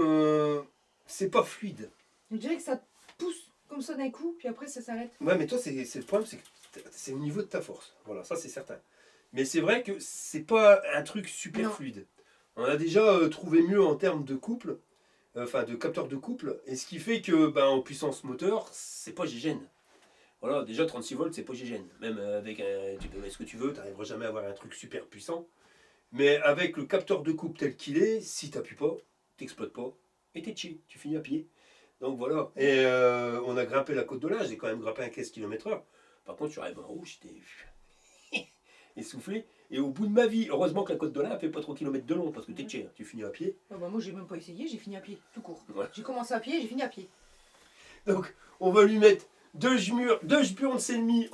c'est pas fluide. On dirait que ça pousse comme ça d'un coup, puis après ça s'arrête. Ouais, mais toi, c'est le problème, c'est que c'est au niveau de ta force. Voilà, ça c'est certain. Mais c'est vrai que c'est pas un truc super Non. fluide. On a déjà trouvé mieux en termes de couple, enfin de capteur de couple, et ce qui fait que ben, en puissance moteur, c'est pas gégène. Voilà, déjà 36 volts, c'est pas gégène. Même avec tu peux mettre ce que tu veux, tu n'arriveras jamais à avoir un truc super puissant. Mais avec le capteur de couple tel qu'il est, si tu n'appuies pas, tu n'exploites pas, et t'es chier, tu finis à pied. Donc voilà. Et on a grimpé la côte de l'Âge, j'ai quand même grimpé un 15 km/h. Par contre, je suis arrivé en haut, j'étais essoufflé. Et au bout de ma vie, heureusement que la côte de l'Âge fait pas 3 km de long, parce que t'es chier, tu finis à pied. Ah bah moi j'ai même pas essayé, j'ai fini à pied, tout court. Ouais. J'ai commencé à pied, j'ai fini à pied. Donc on va lui mettre 2 burnes et demi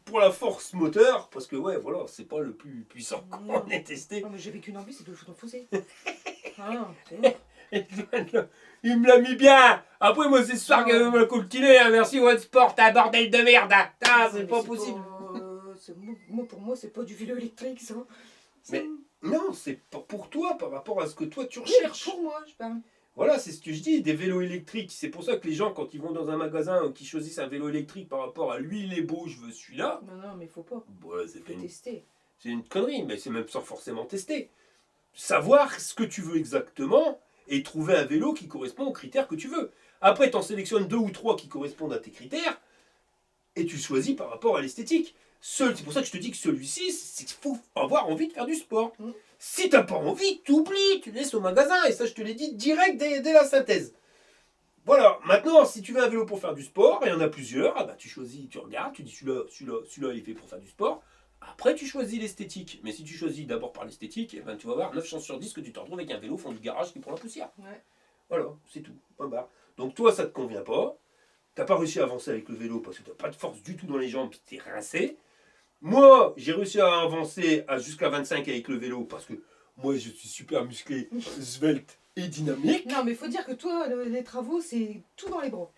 pour la force moteur, parce que ouais, voilà, c'est pas le plus puissant qu'on ait testé. Non mais j'ai vécu une envie, c'est de le foutre en fossé. Ah non, c'est bon. Et il me l'a mis bien. Après, moi, c'est ce soir que me l'a coltiné. Hein. Merci, One Sport, un bordel de merde. Hein. Ah, c'est Mais pas possible. moi, pour moi, c'est pas du vélo électrique, ça. Mais non, c'est pas pour toi, par rapport à ce que toi tu Oui, recherches. pour moi, je parle. Voilà, c'est ce que je dis, des vélos électriques. C'est pour ça que les gens, quand ils vont dans un magasin ou qu'ils choisissent un vélo électrique par rapport à lui, il est beau, je veux celui-là. Non, non, mais faut pas. Ouais, c'est Faut tester. une connerie, mais c'est même sans forcément tester. Savoir ce que tu veux exactement et trouver un vélo qui correspond aux critères que tu veux. Après, tu en sélectionnes 2 ou 3 qui correspondent à tes critères et tu choisis par rapport à l'esthétique. C'est pour ça que je te dis que celui-ci, c'est qu'il faut avoir envie de faire du sport. Mm. Si t'as pas envie, t'oublies, tu laisses au magasin. Et ça, je te l'ai dit direct dès la synthèse. Voilà, maintenant, si tu veux un vélo pour faire du sport, il y en a plusieurs, ah bah, tu choisis, tu regardes, tu dis celui-là, il est fait pour faire du sport. Après, tu choisis l'esthétique. Mais si tu choisis d'abord par l'esthétique, eh ben, tu vas avoir 9 chances sur 10 que tu te retrouves avec un vélo fond du garage qui prend la poussière. Ouais. Voilà, c'est tout. Point barre. Donc toi, ça ne te convient pas. Tu n'as pas réussi à avancer avec le vélo parce que tu n'as pas de force du tout dans les jambes, tu es rincé. Moi, j'ai réussi à avancer jusqu'à 25 avec le vélo parce que moi, je suis super musclé, svelte et dynamique. Non, mais il faut dire que toi, les travaux, c'est tout dans les bras.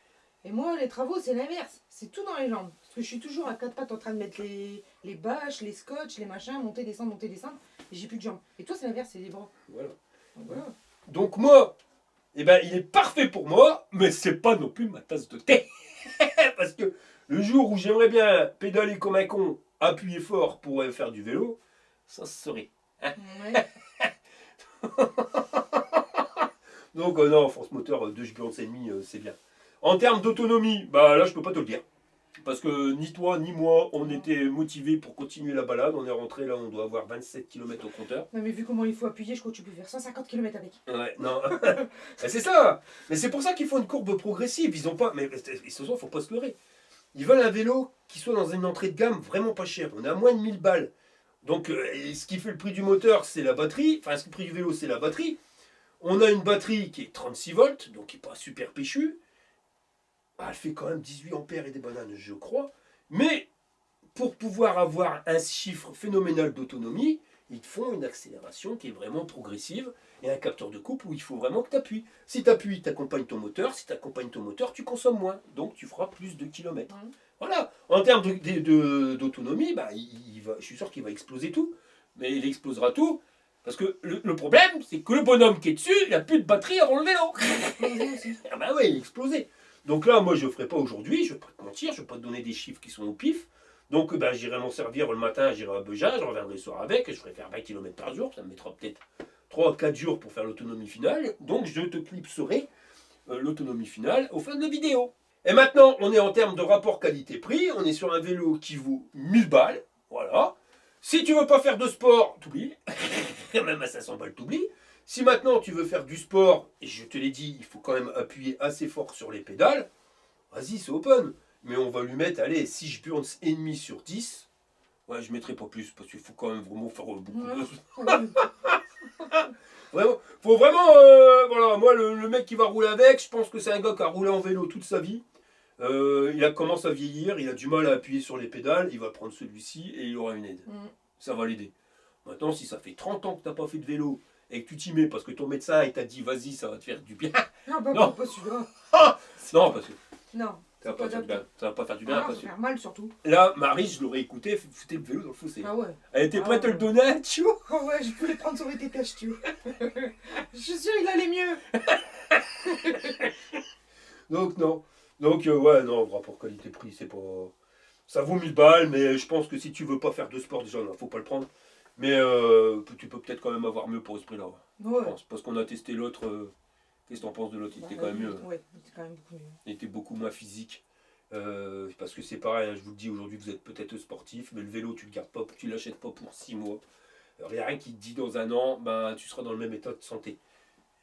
Et moi, les travaux, c'est l'inverse. C'est tout dans les jambes. Parce que je suis toujours à quatre pattes en train de mettre les bâches, les scotch, les machins, monter, descendre, monter, descendre. Et j'ai plus de jambes. Et toi, c'est l'inverse, c'est les bras. Voilà. Donc, voilà. Donc moi, eh ben, il est parfait pour moi, mais c'est pas non plus ma tasse de thé. Parce que le jour où j'aimerais bien pédaler comme un con, appuyer fort pour faire du vélo, ça se serait. Ouais. Donc non, force moteur 2 G et demi, c'est bien. En termes d'autonomie, bah là je peux pas te le dire. Parce que ni toi ni moi, on était motivés pour continuer la balade. On est rentré là, on doit avoir 27 km au compteur. Non, mais vu comment il faut appuyer, je crois que tu peux faire 150 km avec. Ouais, non. Ben, c'est ça. Mais c'est pour ça qu'il faut une courbe progressive. Ils ont pas. Mais ce soir, faut pas se leurrer. Ils veulent un vélo qui soit dans une entrée de gamme vraiment pas cher. On est à moins de 1000 balles. Donc, ce qui fait le prix du moteur, c'est la batterie. Enfin, ce qui fait le prix du vélo, c'est la batterie. On a une batterie qui est 36 volts, donc qui n'est pas super péchue. Elle fait quand même 18 ampères et des bananes, je crois. Mais pour pouvoir avoir un chiffre phénoménal d'autonomie, ils te font une accélération qui est vraiment progressive et un capteur de couple où il faut vraiment que tu appuies. Si tu appuies, tu accompagnes ton moteur. Si tu accompagnes ton moteur, tu consommes moins. Donc tu feras plus de kilomètres. Mmh. Voilà. En termes d'autonomie, bah, je suis sûr qu'il va exploser tout. Mais il explosera tout. Parce que le problème, c'est que le bonhomme qui est dessus, il n'a plus de batterie avant le vélo. Exploser aussi. Ah bah oui, il a explosé. Donc là, moi, je ne ferai pas aujourd'hui, je ne vais pas te mentir, je ne vais pas te donner des chiffres qui sont au pif. Donc ben, j'irai m'en servir le matin, j'irai à Beja, je reviendrai le soir avec, et je ferai faire 20 km par jour, ça me mettra peut-être 3-4 jours pour faire l'autonomie finale. Donc je te clipserai l'autonomie finale au fin de la vidéo. Et maintenant, on est en termes de rapport qualité-prix, on est sur un vélo qui vaut 1000 balles, voilà. Si tu veux pas faire de sport, t'oublies. Même à 500 balles, t'oublies. Si maintenant tu veux faire du sport, et je te l'ai dit, il faut quand même appuyer assez fort sur les pédales, vas-y, c'est open. Mais on va lui mettre, allez, 6 burns et demi sur 10. Ouais, je mettrai pas plus, parce qu'il faut quand même vraiment faire beaucoup de... Vraiment, faut vraiment... voilà, moi, le mec qui va rouler avec, je pense que c'est un gars qui a roulé en vélo toute sa vie. Il commence à vieillir, il a du mal à appuyer sur les pédales, il va prendre celui-ci et il aura une aide. Ça va l'aider. Maintenant, si ça fait 30 ans que tu n'as pas fait de vélo et que tu t'y mets parce que ton médecin t'a dit vas-y, ça va te faire du bien. Non, bah, Non. pas celui-là. Non, parce que Non. ça va pas faire du bien. Ça va pas faire du bien. Ah, ça parce va que... faire mal surtout. Là, Marie, je l'aurais écouté, foutait le vélo dans le fossé. Ah ouais. Elle était Ah prête à ouais. le donner à Tchou. Oh ouais, je voulais prendre sur les têtes, tu vois. Je suis sûre il allait mieux. Donc, non. Donc, ouais, non, rapport qualité-prix, c'est pas... Ça vaut 1000 balles, mais je pense que si tu veux pas faire de sport, déjà, non, faut pas le prendre. Mais tu peux peut-être quand même avoir mieux pour ce prix-là. Je Ouais. pense. Parce qu'on a testé l'autre. Qu'est-ce que t'en penses de l'autre? Il était quand même mieux. Ouais, il était quand même beaucoup mieux. Il était beaucoup moins physique. Parce que c'est pareil, hein, je vous le dis aujourd'hui, vous êtes peut-être sportif, mais le vélo, tu le gardes pas, tu l'achètes pas pour 6 mois. Il n'y a rien qui te dit dans un an, ben, tu seras dans le même état de santé.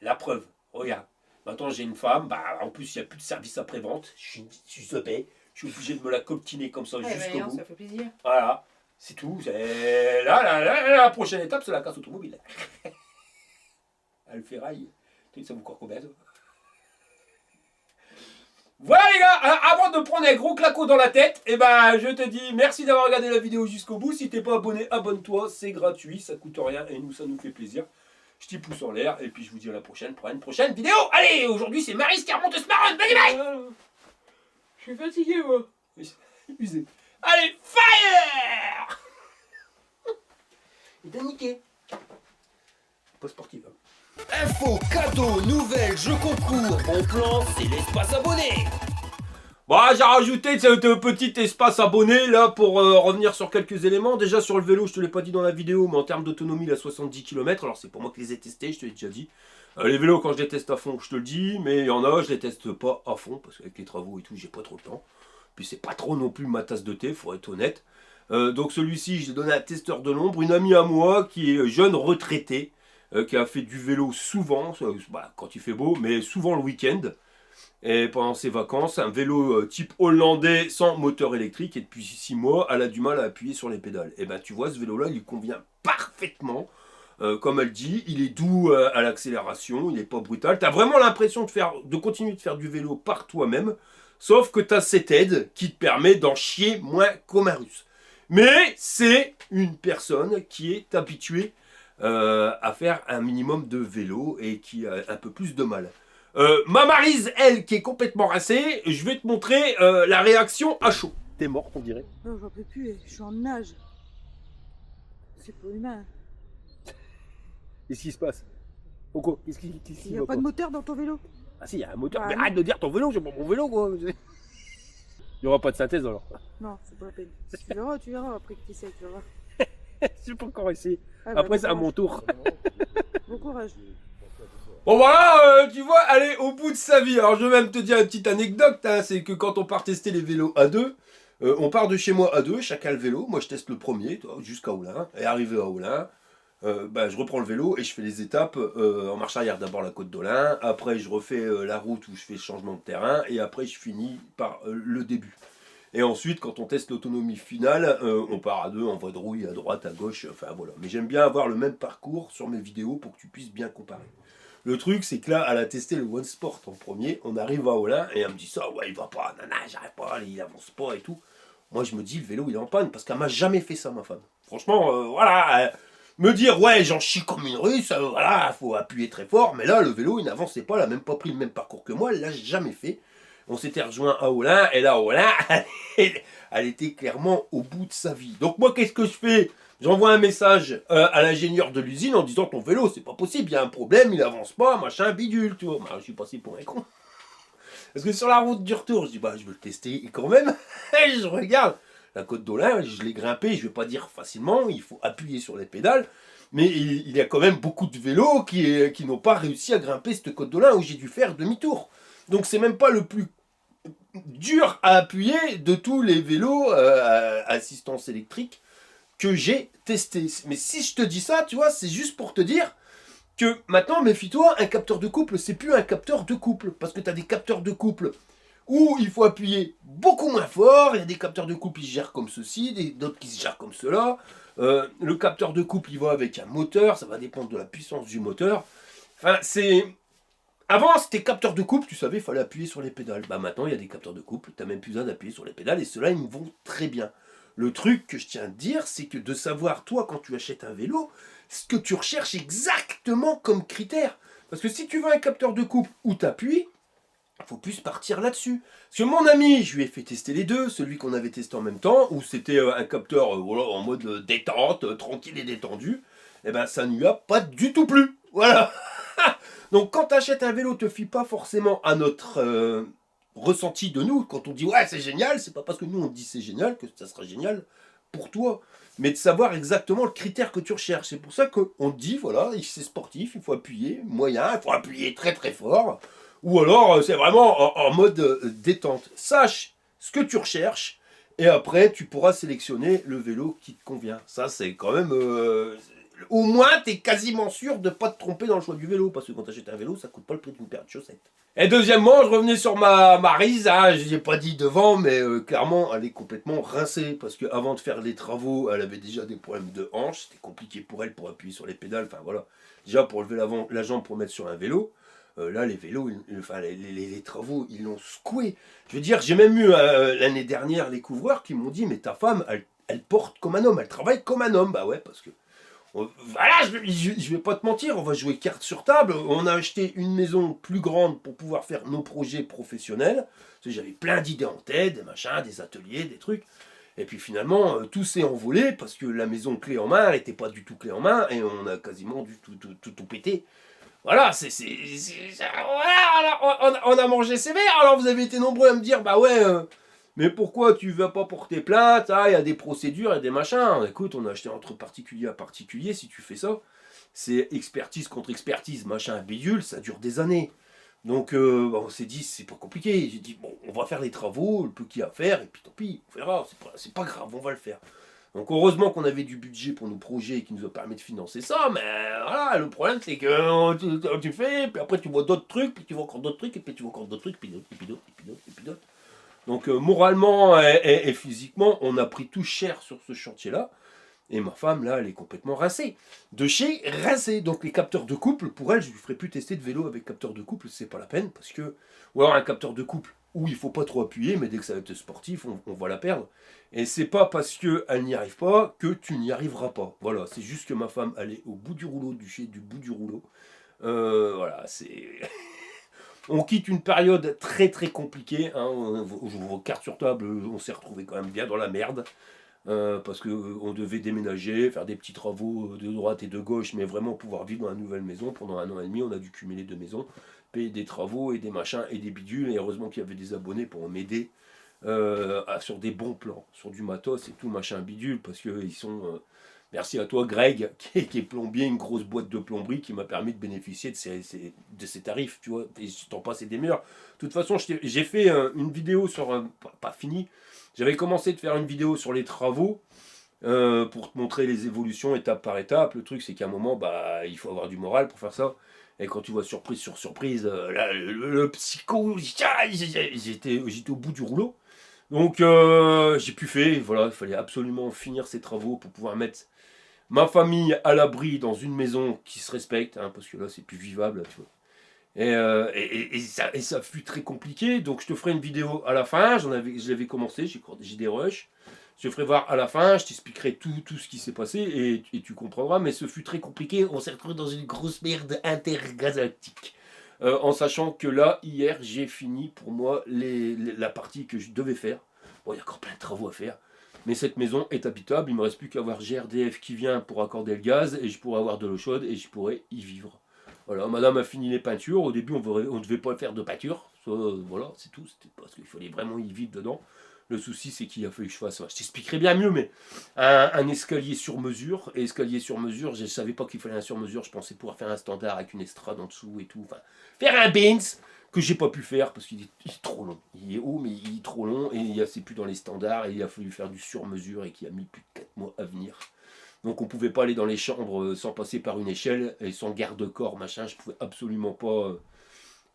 La preuve, regarde. Maintenant, j'ai une femme, bah, en plus, il n'y a plus de service après-vente. Je suis sauvé. Je suis obligé de me la coltiner comme ça jusqu'au bout. Ça fait plaisir. Voilà, c'est tout. La prochaine étape, c'est la casse automobile. Elle ferraille. Tu sais, ça vous court combien, ça? Voilà les gars, alors, avant de prendre un gros claquot dans la tête, et ben je te dis merci d'avoir regardé la vidéo jusqu'au bout. Si t'es pas abonné, abonne-toi, c'est gratuit, ça coûte rien et nous ça nous fait plaisir. Je t'y pousse en l'air et puis je vous dis à la prochaine pour une prochaine vidéo. Allez, aujourd'hui c'est Maryse qui remonte ce marron, bye bye. Je suis fatigué, moi. Usé. Allez, fire. Il t'a niqué. Pas sportif. Hein. Infos, cadeaux, nouvelles, jeux concours, bon plan, c'est l'espace abonné. Bon, j'ai rajouté ce petit espace abonné là pour revenir sur quelques éléments. Déjà sur le vélo, je te l'ai pas dit dans la vidéo, mais en termes d'autonomie, il a 70 km. Alors c'est pour moi qui les ai testés, je te l'ai déjà dit. Les vélos, quand je les teste à fond, je te le dis, mais il y en a, je les teste pas à fond parce qu'avec les travaux et tout, j'ai pas trop le temps. Puis c'est pas trop non plus ma tasse de thé, faut être honnête. Donc celui-ci, je l'ai donné à un testeur de l'ombre, une amie à moi qui est jeune retraitée, qui a fait du vélo souvent, bah, quand il fait beau, mais souvent le week-end. Et pendant ses vacances, un vélo type hollandais sans moteur électrique, et depuis 6 mois, elle a du mal à appuyer sur les pédales. Et ben tu vois, ce vélo-là, il lui convient parfaitement. Comme elle dit, il est doux à l'accélération, il n'est pas brutal. Tu as vraiment l'impression de continuer de faire du vélo par toi-même, sauf que tu as cette aide qui te permet d'en chier moins comme un russe. Mais c'est une personne qui est habituée à faire un minimum de vélo et qui a un peu plus de mal. Ma Maryse, elle, qui est complètement rincée, je vais te montrer la réaction à chaud. T'es morte, on dirait. Non, j'en peux plus, je suis en nage. C'est pas humain. Qu'est-ce qui se passe? Pourquoi? Qu'est-ce qui Il n'y a pas de moteur dans ton vélo? Ah si, il y a un moteur. Ah, Mais non. arrête de dire ton vélo, j'ai pas mon vélo, quoi. Il n'y aura pas de synthèse alors. Non, c'est pas la peine. Tu verras après que tu sais, tu verras. Je peux encore essayer. Ah, bah, Après, bon c'est à mon courage. tour. Bon courage. Bon voilà, tu vois, elle est au bout de sa vie. Alors je vais même te dire une petite anecdote, hein, c'est que quand on part tester les vélos à deux, on part de chez moi à deux, chacun le vélo. Moi je teste le premier, toi, jusqu'à Oulin. Et arrivé à Oulin, je reprends le vélo et je fais les étapes en marche arrière. D'abord la côte d'Oulin, après je refais la route où je fais le changement de terrain, et après je finis par le début. Et ensuite, quand on teste l'autonomie finale, on part à deux, en voie de rouille, à droite, à gauche, enfin voilà. Mais j'aime bien avoir le même parcours sur mes vidéos pour que tu puisses bien comparer. Le truc, c'est que là, elle a testé le One Sport en premier. On arrive à Olin et elle me dit ça, ouais, il va pas, nana, j'arrive pas, il avance pas et tout. Moi, je me dis, le vélo, il est en panne parce qu'elle m'a jamais fait ça, ma femme. Franchement, voilà, me dire, ouais, j'en chie comme une russe, voilà, faut appuyer très fort. Mais là, le vélo, il n'avançait pas, elle a même pas pris le même parcours que moi, elle l'a jamais fait. On s'était rejoint à Olin et là, Olin, elle était clairement au bout de sa vie. Donc moi, qu'est-ce que je fais? J'envoie un message à l'ingénieur de l'usine en disant ton vélo, c'est pas possible, il y a un problème, il avance pas, machin, bidule, tu vois. Bah, je suis passé pour un con. Parce que sur la route du retour, je dis, bah, je vais le tester quand même. Et je regarde la côte d'Olin, je l'ai grimpé, je vais pas dire facilement, il faut appuyer sur les pédales. Mais il y a quand même beaucoup de vélos qui n'ont pas réussi à grimper cette côte d'Olin où j'ai dû faire demi-tour. Donc c'est même pas le plus dur à appuyer de tous les vélos à assistance électrique que j'ai testé. Mais si je te dis ça, tu vois, c'est juste pour te dire que maintenant, méfie-toi, un capteur de couple, c'est plus un capteur de couple. Parce que tu as des capteurs de couple où il faut appuyer beaucoup moins fort. Il y a des capteurs de couple qui se gèrent comme ceci, d'autres qui se gèrent comme cela. Le capteur de couple, il va avec un moteur, ça va dépendre de la puissance du moteur. Enfin, c'est... Avant, c'était capteur de couple, tu savais, il fallait appuyer sur les pédales. Bah maintenant, il y a des capteurs de couple, tu n'as même plus besoin d'appuyer sur les pédales, et ceux-là, ils me vont très bien. Le truc que je tiens à te dire, c'est que de savoir, toi, quand tu achètes un vélo, ce que tu recherches exactement comme critère. Parce que si tu veux un capteur de couple où tu appuies, il faut plus partir là-dessus. Parce que mon ami, je lui ai fait tester les deux, celui qu'on avait testé en même temps, où c'était un capteur voilà, en mode détente, tranquille et détendu, et ben ça ne lui a pas du tout plu. Voilà. Donc quand tu achètes un vélo, te fie pas forcément à notre ressenti de nous. Quand on dit ouais c'est génial, c'est pas parce que nous on dit c'est génial que ça sera génial pour toi. Mais de savoir exactement le critère que tu recherches. C'est pour ça qu'on te dit voilà, c'est sportif, il faut appuyer moyen, il faut appuyer très très fort. Ou alors c'est vraiment en mode détente. Sache ce que tu recherches et après tu pourras sélectionner le vélo qui te convient. Ça c'est quand même... au moins, tu es quasiment sûr de ne pas te tromper dans le choix du vélo. Parce que quand tu achètes un vélo, ça coûte pas le prix d'une paire de chaussettes. Et deuxièmement, je revenais sur ma Maryse. Hein, je n'ai pas dit devant, mais clairement, elle est complètement rincée. Parce qu'avant de faire les travaux, elle avait déjà des problèmes de hanche. C'était compliqué pour elle pour appuyer sur les pédales. Enfin voilà. Déjà, pour lever la jambe pour mettre sur un vélo. Là, les vélos, les travaux, ils l'ont secoué. Je veux dire, j'ai même eu l'année dernière les couvreurs qui m'ont dit mais ta femme, elle porte comme un homme. Elle travaille comme un homme. Bah ouais, parce que... Voilà, je vais pas te mentir, on va jouer carte sur table. On a acheté une maison plus grande pour pouvoir faire nos projets professionnels. J'avais plein d'idées en tête, des machins, des ateliers, des trucs. Et puis finalement, tout s'est envolé parce que la maison clé en main, elle n'était pas du tout clé en main et on a quasiment tout pété. Voilà, voilà, on a mangé sévère. Alors vous avez été nombreux à me dire, bah ouais... mais pourquoi tu vas pas porter plainte? Ah, il y a des procédures et des machins. Écoute, on a acheté entre particulier à particulier. Si tu fais ça, c'est expertise contre expertise, machin, bidule, ça dure des années. Donc, on s'est dit, c'est pas compliqué. J'ai dit, bon, on va faire les travaux, le peu qu'il y a à faire, et puis tant pis, on verra. C'est pas grave, on va le faire. Donc heureusement qu'on avait du budget pour nos projets qui nous a permis de financer ça, mais voilà, le problème c'est que tu fais, puis après tu vois d'autres trucs, puis tu vois encore d'autres trucs, et puis tu vois encore d'autres trucs, puis d'autres, et puis d'autres, et puis d'autres, et puis d'autres. Donc moralement et physiquement, on a pris tout cher sur ce chantier-là. Et ma femme, là, elle est complètement rincée. De chez rincée. Donc les capteurs de couple, pour elle, je lui ferai plus tester de vélo avec capteur de couple, c'est pas la peine, parce que... Ou alors un capteur de couple où il faut pas trop appuyer, mais dès que ça va être sportif, on va la perdre. Et c'est pas parce qu'elle n'y arrive pas que tu n'y arriveras pas. Voilà, c'est juste que ma femme, elle est au bout du rouleau, du bout du rouleau. Voilà, c'est... On quitte une période très très compliquée. Hein. Vos cartes sur table, on s'est retrouvé quand même bien dans la merde. Parce qu'on devait déménager, faire des petits travaux de droite et de gauche, mais vraiment pouvoir vivre dans la nouvelle maison. Pendant 1 an et demi, on a dû cumuler 2 maisons, payer des travaux et des machins et des bidules. Et heureusement qu'il y avait des abonnés pour m'aider sur des bons plans, sur du matos et tout, machin bidule, parce qu'ils sont... merci à toi Greg, qui est plombier, une grosse boîte de plomberie qui m'a permis de bénéficier de ces tarifs, tu vois, et je t'en passe des meilleurs. De toute façon, j'ai fait une vidéo sur... pas fini. J'avais commencé de faire une vidéo sur les travaux pour te montrer les évolutions étape par étape. Le truc, c'est qu'à un moment, bah, il faut avoir du moral pour faire ça. Et quand tu vois surprise sur surprise, là, le psycho, j'étais au bout du rouleau. Donc, j'ai pu faire, voilà, il fallait absolument finir ces travaux pour pouvoir mettre ma famille à l'abri dans une maison qui se respecte, hein, parce que là, c'est plus vivable, tu vois. Et ça fut très compliqué, donc je te ferai une vidéo à la fin, je l'avais commencé, j'ai des rushs, je te ferai voir à la fin, je t'expliquerai tout ce qui s'est passé et tu comprendras, mais ce fut très compliqué, on s'est retrouvé dans une grosse merde intergalactique. En sachant que là, hier, j'ai fini pour moi la partie que je devais faire. Bon, il y a encore plein de travaux à faire, mais cette maison est habitable, il ne me reste plus qu'à avoir GRDF qui vient pour accorder le gaz, et je pourrai avoir de l'eau chaude, et je pourrai y vivre. Voilà, madame a fini les peintures. Au début, on ne devait pas faire de peinture. Voilà, c'est tout. C'était parce qu'il fallait vraiment y vivre dedans. Le souci, c'est qu'il a fallu que je fasse... Je t'expliquerai bien mieux, mais un escalier sur mesure. Et escalier sur mesure, je ne savais pas qu'il fallait un sur mesure. Je pensais pouvoir faire un standard avec une estrade en dessous et tout. Enfin, faire un Benz que j'ai pas pu faire parce qu'il est trop long. Il est haut, mais il est trop long. Et c'est plus dans les standards. Et il a fallu faire du sur mesure et qui a mis plus de 4 mois à venir. Donc on ne pouvait pas aller dans les chambres sans passer par une échelle et sans garde-corps, machin. Je ne pouvais absolument pas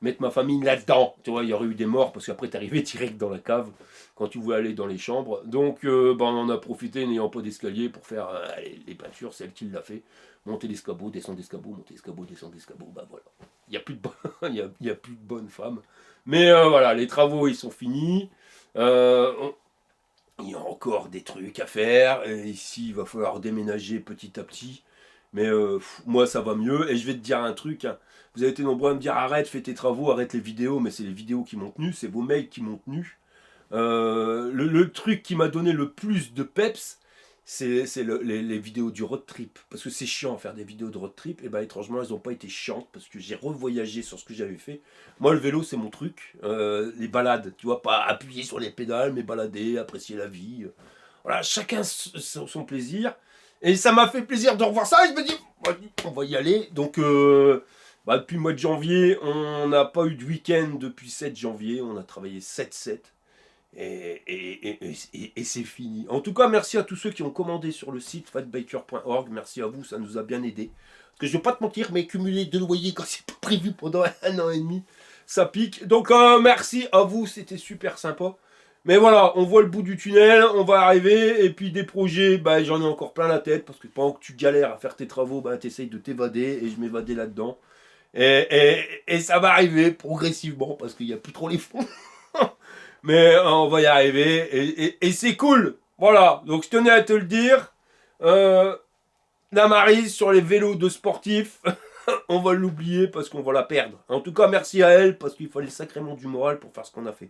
mettre ma famille là-dedans. Tu vois, il y aurait eu des morts parce qu'après tu arrivais direct dans la cave quand tu voulais aller dans les chambres. Donc on en a profité n'ayant pas d'escalier pour faire les peintures, c'est elle qui l'a fait. Monter l'escabeau, descendre l'escabeau, monter l'escabeau, descendre l'escabeau, bah voilà. Il n'y a plus de plus de bonnes femmes. Mais voilà, les travaux ils sont finis. Il y a encore des trucs à faire, et ici il va falloir déménager petit à petit, mais moi ça va mieux, et je vais te dire un truc, hein. Vous avez été nombreux à me dire arrête, fais tes travaux, arrête les vidéos, mais c'est les vidéos qui m'ont tenu, c'est vos mails qui m'ont tenu. Le truc qui m'a donné le plus de peps, c'est les vidéos du road trip, parce que c'est chiant à faire des vidéos de road trip, et ben étrangement elles n'ont pas été chiantes, parce que j'ai revoyagé sur ce que j'avais fait. Moi le vélo c'est mon truc, les balades, tu vois, pas appuyer sur les pédales, mais balader, apprécier la vie, voilà, chacun son plaisir, et ça m'a fait plaisir de revoir ça, et je me dis, on va y aller, donc depuis le mois de janvier, on n'a pas eu de week-end depuis 7 janvier, on a travaillé 7-7, et c'est fini. En tout cas, merci à tous ceux qui ont commandé sur le site fatbiker.org. Merci à vous, ça nous a bien aidé. Parce que je ne vais pas te mentir, mais cumuler 2 loyers quand c'est pas prévu pendant 1 an et demi, ça pique. Donc merci à vous, c'était super sympa. Mais voilà, on voit le bout du tunnel, on va arriver. Et puis des projets, j'en ai encore plein la tête. Parce que pendant que tu galères à faire tes travaux, tu essayes de t'évader. Et je m'évadais là-dedans. Et ça va arriver progressivement parce qu'il n'y a plus trop les fonds. Mais on va y arriver et c'est cool. Voilà, donc je tenais à te le dire. La Maryse sur les vélos de sportifs, on va l'oublier parce qu'on va la perdre. En tout cas, merci à elle parce qu'il fallait sacrément du moral pour faire ce qu'on a fait.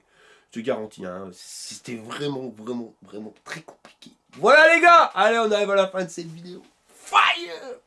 Je te garantis, hein, c'était vraiment très compliqué. Voilà les gars, allez, on arrive à la fin de cette vidéo. Fire!